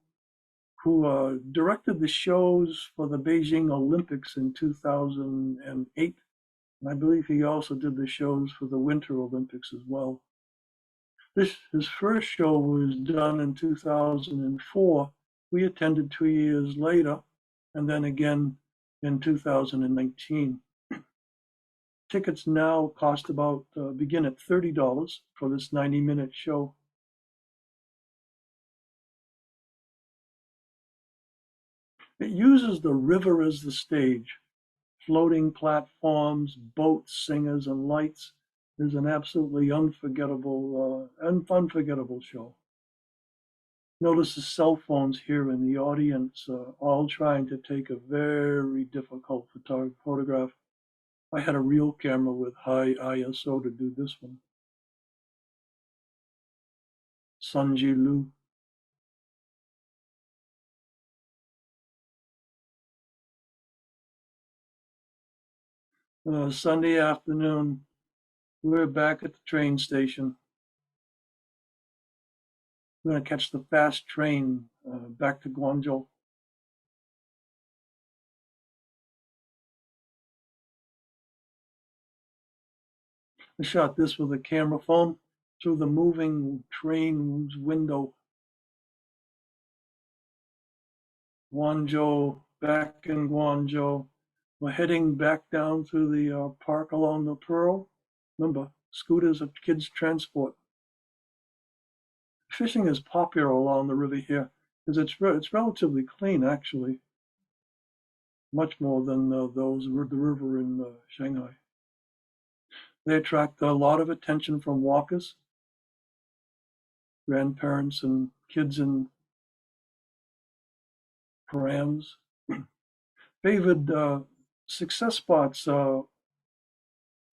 who directed the shows for the Beijing Olympics in 2008. And I believe he also did the shows for the Winter Olympics as well. His first show was done in 2004. We attended 2 years later, and then again in 2019. Tickets now cost begin at $30 for this 90-minute show. It uses the river as the stage. Floating platforms, boats, singers, and lights. Is an absolutely unforgettable show. Notice the cell phones here in the audience, all trying to take a very difficult photograph. I had a real camera with high ISO to do this one. Sanji Lu. Sunday afternoon, we're back at the train station. We're going to catch the fast train back to Guangzhou. I shot this with a camera phone through the moving train's window. Guangzhou, back in Guangzhou. We're heading back down through the park along the Pearl. Remember, scooters are kids' transport. fishing is popular along the river here because it's relatively clean, actually, much more than the river in Shanghai. They attract a lot of attention from walkers, grandparents, and kids in params. Favored success spots,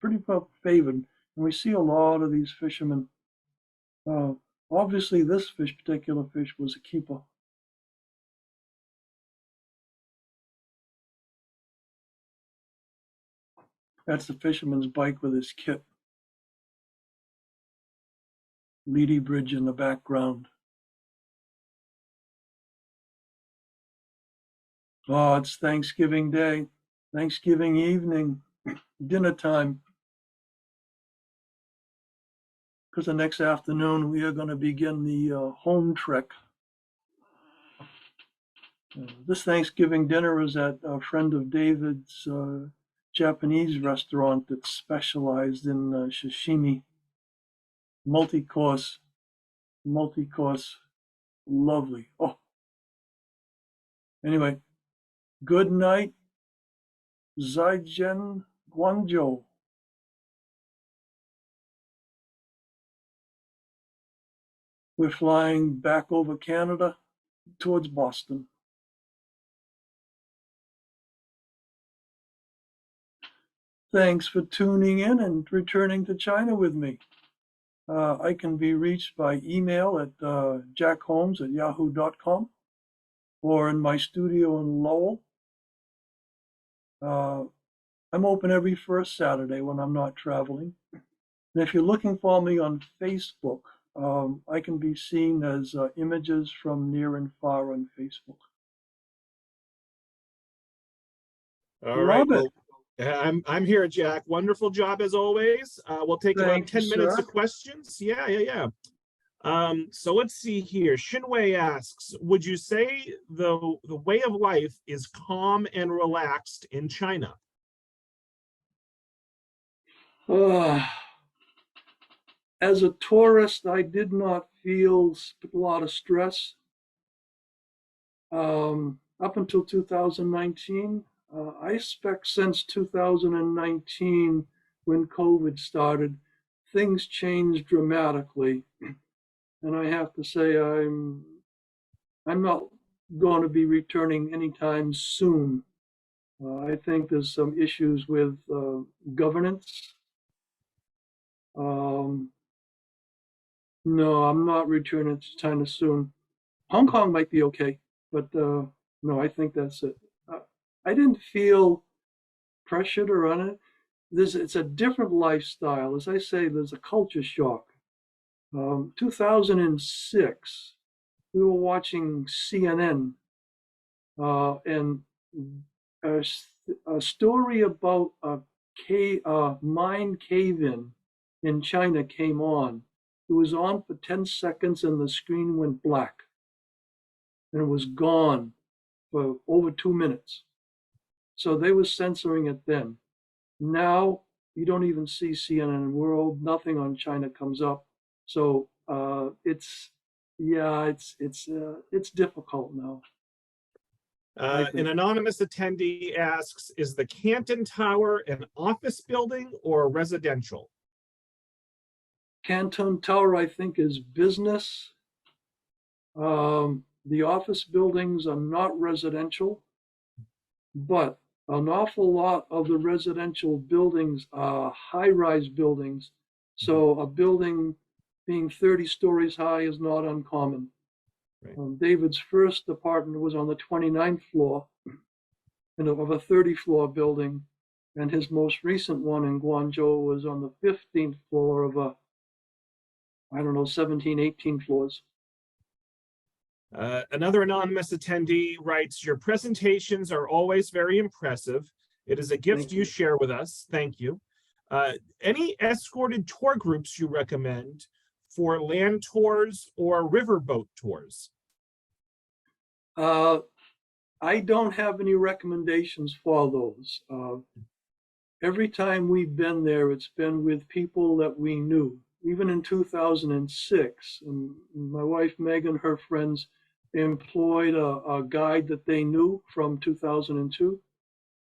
pretty well favored, and we see a lot of these fishermen. Obviously, this particular fish was a keeper. That's the fisherman's bike with his kit. Leedy Bridge in the background. Oh, it's Thanksgiving Day, Thanksgiving evening, dinner time. Because the next afternoon we are going to begin the home trek. This Thanksgiving dinner is at a friend of David's Japanese restaurant that's specialized in sashimi. Multi-course, lovely. Oh, anyway, good night, Zaijian, Guangzhou. We're flying back over Canada towards Boston. Thanks for tuning in and returning to China with me. I can be reached by email at jackholmes@yahoo.com or in my studio in Lowell. I'm open every first Saturday when I'm not traveling. And if you're looking for me on Facebook, I can be seen as Images from Near and Far on Facebook. All right. Well, I'm here, Jack. Wonderful job as always. We'll take about 10 minutes of questions. Yeah. So let's see here. Shinwei asks, would you say the way of life is calm and relaxed in China? As a tourist, I did not feel a lot of stress. Up until 2019, I expect since 2019, when COVID started, things changed dramatically. And I have to say, I'm not going to be returning anytime soon. I think there's some issues with governance. No, I'm not returning to China soon. Hong Kong might be okay, but no, I think that's it. I didn't feel pressured or on it. It's a different lifestyle. As I say, there's a culture shock. 2006, we were watching CNN, and a story about a mine cave-in China came on. It was on for 10 seconds and the screen went black. And it was gone for over 2 minutes. So they were censoring it then. Now you don't even see CNN World. Nothing on China comes up. So it's difficult now. An anonymous attendee asks, is the Canton Tower an office building or residential? Canton Tower, I think, is business. The office buildings are not residential, but an awful lot of the residential buildings are high-rise buildings. So a building being 30 stories high is not uncommon. Right. David's first apartment was on the 29th floor of a 30-floor building, and his most recent one in Guangzhou was on the 15th floor of a, 17, 18 floors. Another anonymous attendee writes, your presentations are always very impressive. It is a gift you share with us. Thank you. Any escorted tour groups you recommend for land tours or riverboat tours? I don't have any recommendations for those. Every time we've been there, it's been with people that we knew. even in 2006, and my wife Megan, her friends employed a guide that they knew from 2002.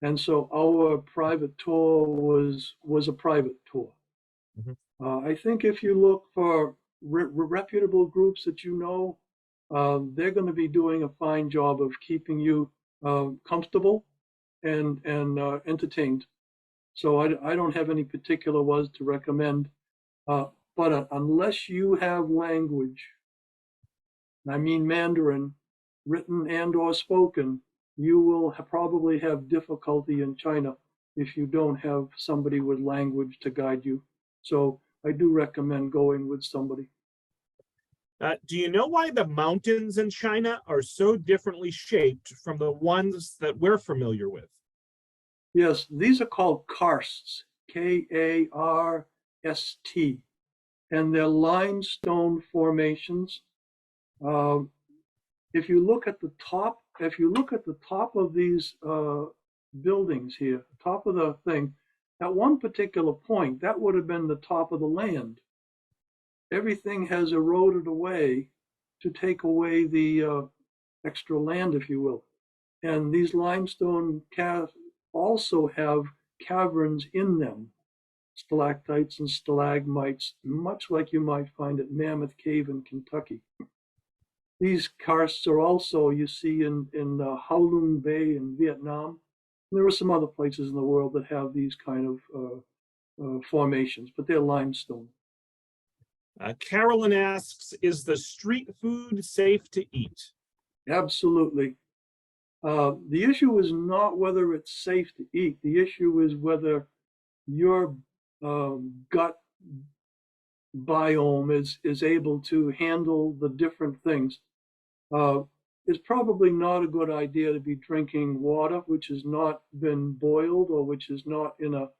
And so our private tour was a private tour. Mhm. I think if you look for reputable groups that you know, they're going to be doing a fine job of keeping you comfortable and entertained. So I don't have any particular ones to recommend. But unless you have language, I mean Mandarin, written and or spoken, you will probably have difficulty in China if you don't have somebody with language to guide you. So I do recommend going with somebody. Do you know why the mountains in China are so differently shaped from the ones that we're familiar with? Yes, these are called karsts, Karst, and they're limestone formations. Um, if you look at the top, of these buildings here, top of the thing, at one particular point, that would have been the top of the land. Everything has eroded away to take away the extra land, if you will. And these limestone also have caverns in them, stalactites and stalagmites, much like you might find at Mammoth Cave in Kentucky. These karsts are also, you see, in Kowloon Bay in Vietnam. There are some other places in the world that have these kind of formations, but they're limestone. Carolyn asks, is the street food safe to eat? Absolutely. The issue is not whether it's safe to eat. The issue is whether your gut biome is able to handle the different things. It's probably not a good idea to be drinking water which has not been boiled or which is not in a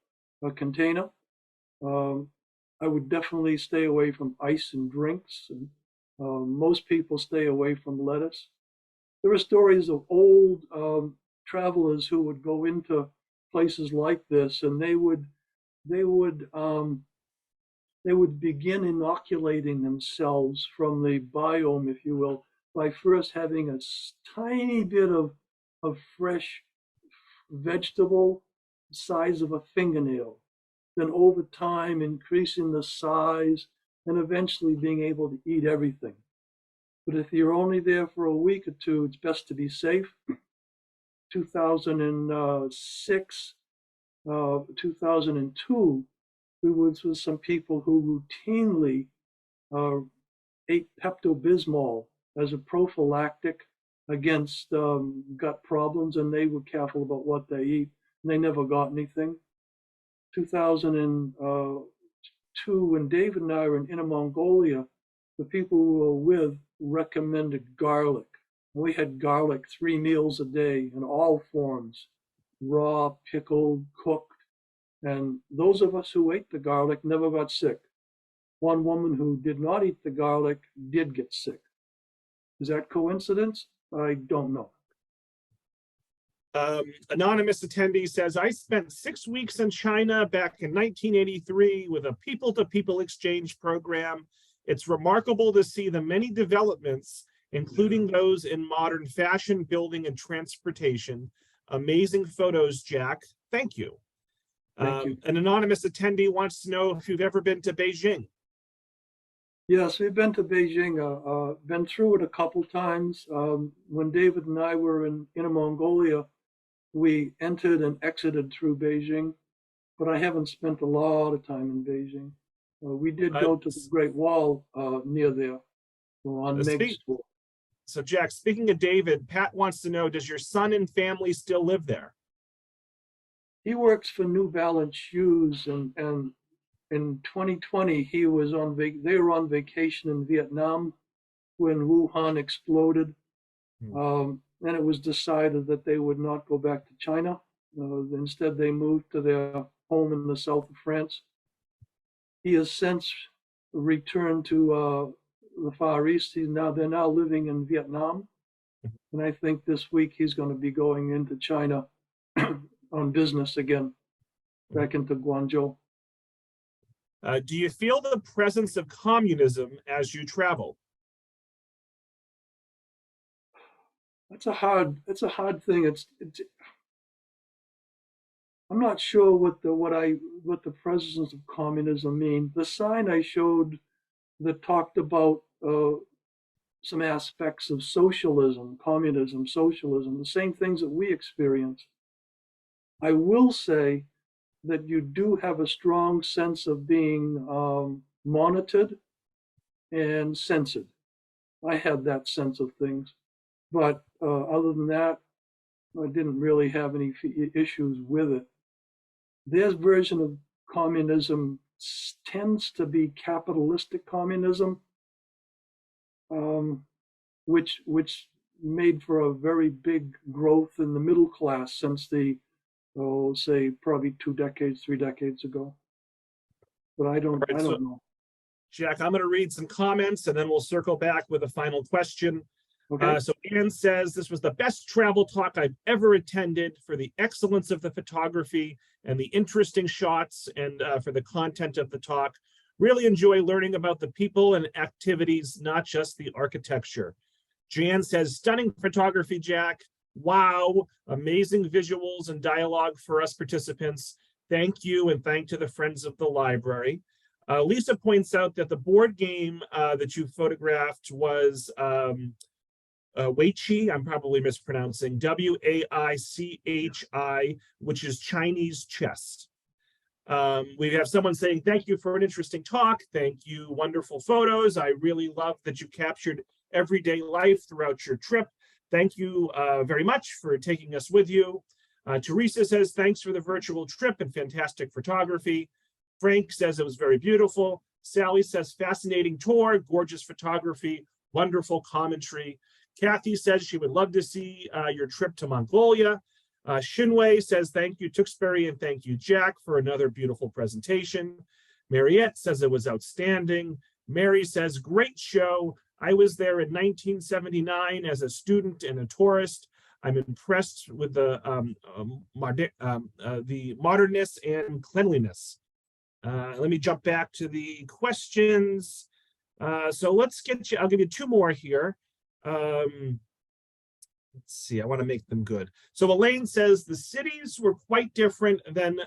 container. I would definitely stay away from ice and drinks. And most people stay away from lettuce. There are stories of old travelers who would go into places like this, and they would begin inoculating themselves from the biome, if you will, by first having a tiny bit of fresh vegetable the size of a fingernail, then over time increasing the size and eventually being able to eat everything. But if you're only there for a week or two, it's best to be safe. 2006, 2002, we was with some people who routinely ate Pepto-Bismol as a prophylactic against gut problems, and they were careful about what they eat, and they never got anything. 2002, when David and I were in Inner Mongolia, the people we were with recommended garlic. We had garlic 3 meals a day in all forms, raw, pickled, cooked. And those of us who ate the garlic never got sick. One woman who did not eat the garlic did get sick. Is that coincidence? I don't know. Anonymous attendee says, I spent 6 weeks in China back in 1983 with a people-to-people exchange program. It's remarkable to see the many developments, including those in modern fashion, building, and transportation. Amazing photos, Jack. Thank you. Thank you. An anonymous attendee wants to know if you've ever been to Beijing. Yes, we've been to Beijing, been through it a couple times. When David and I were in Inner Mongolia, we entered and exited through Beijing, but I haven't spent a lot of time in Beijing. We did go to the Great Wall near there on Meg's tour. So, Jack, speaking of David, Pat wants to know, does your son and family still live there? He works for New Balance shoes, and in 2020 he was they were on vacation in Vietnam when Wuhan exploded. And it was decided that they would not go back to China. Instead, they moved to their home in the south of France. He has since returned to the Far East. They're now living in Vietnam, and I think this week he's going to be going into China on business again, back into Guangzhou. Do you feel the presence of communism as you travel? That's a hard thing. I'm not sure what the presence of communism mean. The sign I showed that talked about some aspects of socialism, communism, socialism, the same things that we experience. I will say that you do have a strong sense of being monitored and censored. I had that sense of things, but other than that, I didn't really have any issues with it. Their version of communism tends to be capitalistic communism, um, which made for a very big growth in the middle class since say probably 2 decades, 3 decades ago. But I All don't right, I so don't know. Jack, I'm going to read some comments and then we'll circle back with a final question. Okay. So Ann says, this was the best travel talk I've ever attended for the excellence of the photography and the interesting shots and for the content of the talk. Really enjoy learning about the people and activities, not just the architecture. Jan says, stunning photography, Jack. Wow, amazing visuals and dialogue for us participants. Thank you, and thank to the Friends of the Library. Lisa points out that the board game that you photographed was Weiqi, I'm probably mispronouncing, Waichi, which is Chinese chess. We have someone saying, thank you for an interesting talk. Thank you, wonderful photos. I really love that you captured everyday life throughout your trip. Thank you very much for taking us with you. Teresa says, thanks for the virtual trip and fantastic photography. Frank says it was very beautiful. Sally says, fascinating tour, gorgeous photography, wonderful commentary. Kathy says she would love to see your trip to Mongolia. Shinwei says, thank you, Tewksbury, and thank you, Jack, for another beautiful presentation. Mariette says it was outstanding. Mary says, great show. I was there in 1979 as a student and a tourist. I'm impressed with the modernness and cleanliness. Let me jump back to the questions. So let's get you, I'll give you two more here. Let's see, I want to make them good. So Elaine says the cities were quite different than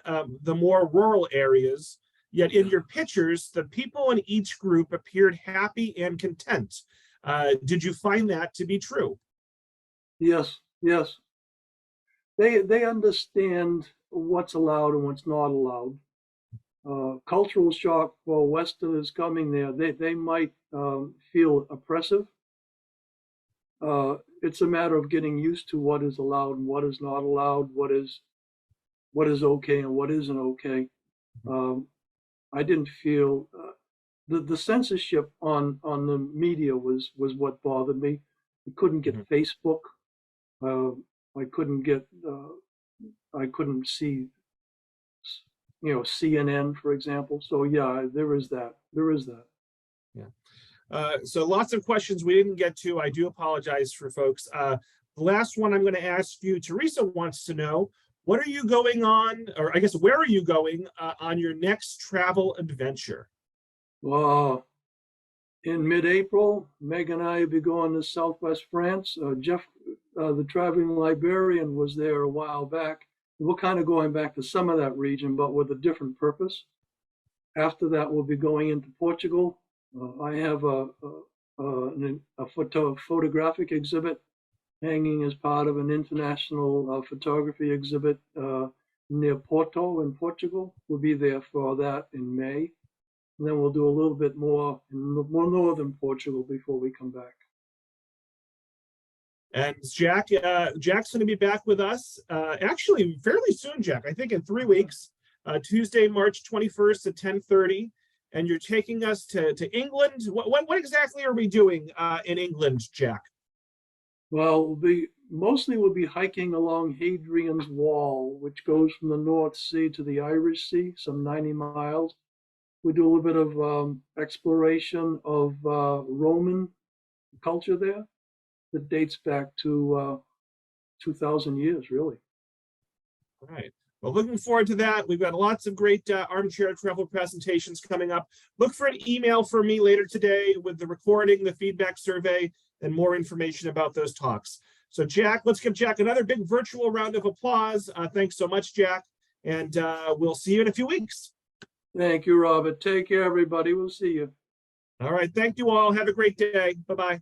the more rural areas, yet in your pictures, the people in each group appeared happy and content. Did you find that to be true? Yes, yes. They understand what's allowed and what's not allowed. Cultural shock for Westerners coming there, they might feel oppressive. It's a matter of getting used to what is allowed and what is not allowed, what is okay and what isn't okay. I didn't feel the censorship on the media was what bothered me. I couldn't get Facebook. I couldn't see CNN, for example. So yeah, there is that. Yeah. So lots of questions we didn't get to. I do apologize for folks. The last one I'm going to ask you, Teresa wants to know, what are you going on, or I guess, where are you going on your next travel adventure? In mid-April, Meg and I will be going to Southwest France. Jeff, the traveling librarian, was there a while back. We're kind of going back to some of that region, but with a different purpose. After that, we'll be going into Portugal. I have a photographic exhibit hanging as part of an international photography exhibit near Porto in Portugal. We'll be there for that in May. And then we'll do a little bit more in more northern Portugal before we come back. And Jack, Jack's going to be back with us actually fairly soon, Jack. I think in 3 weeks, Tuesday, March 21st at 10:30. And you're taking us to England. What exactly are we doing in England, Jack? Well, we'll be hiking along Hadrian's Wall, which goes from the North Sea to the Irish Sea, some 90 miles. We do a little bit of exploration of Roman culture there that dates back to 2,000 years, really. All right. Well, looking forward to that. We've got lots of great armchair travel presentations coming up. Look for an email from me later today with the recording, the feedback survey, and more information about those talks. So Jack, let's give Jack another big virtual round of applause. Thanks so much, Jack. And we'll see you in a few weeks. Thank you, Robert. Take care, everybody. We'll see you. All right. Thank you all. Have a great day. Bye-bye.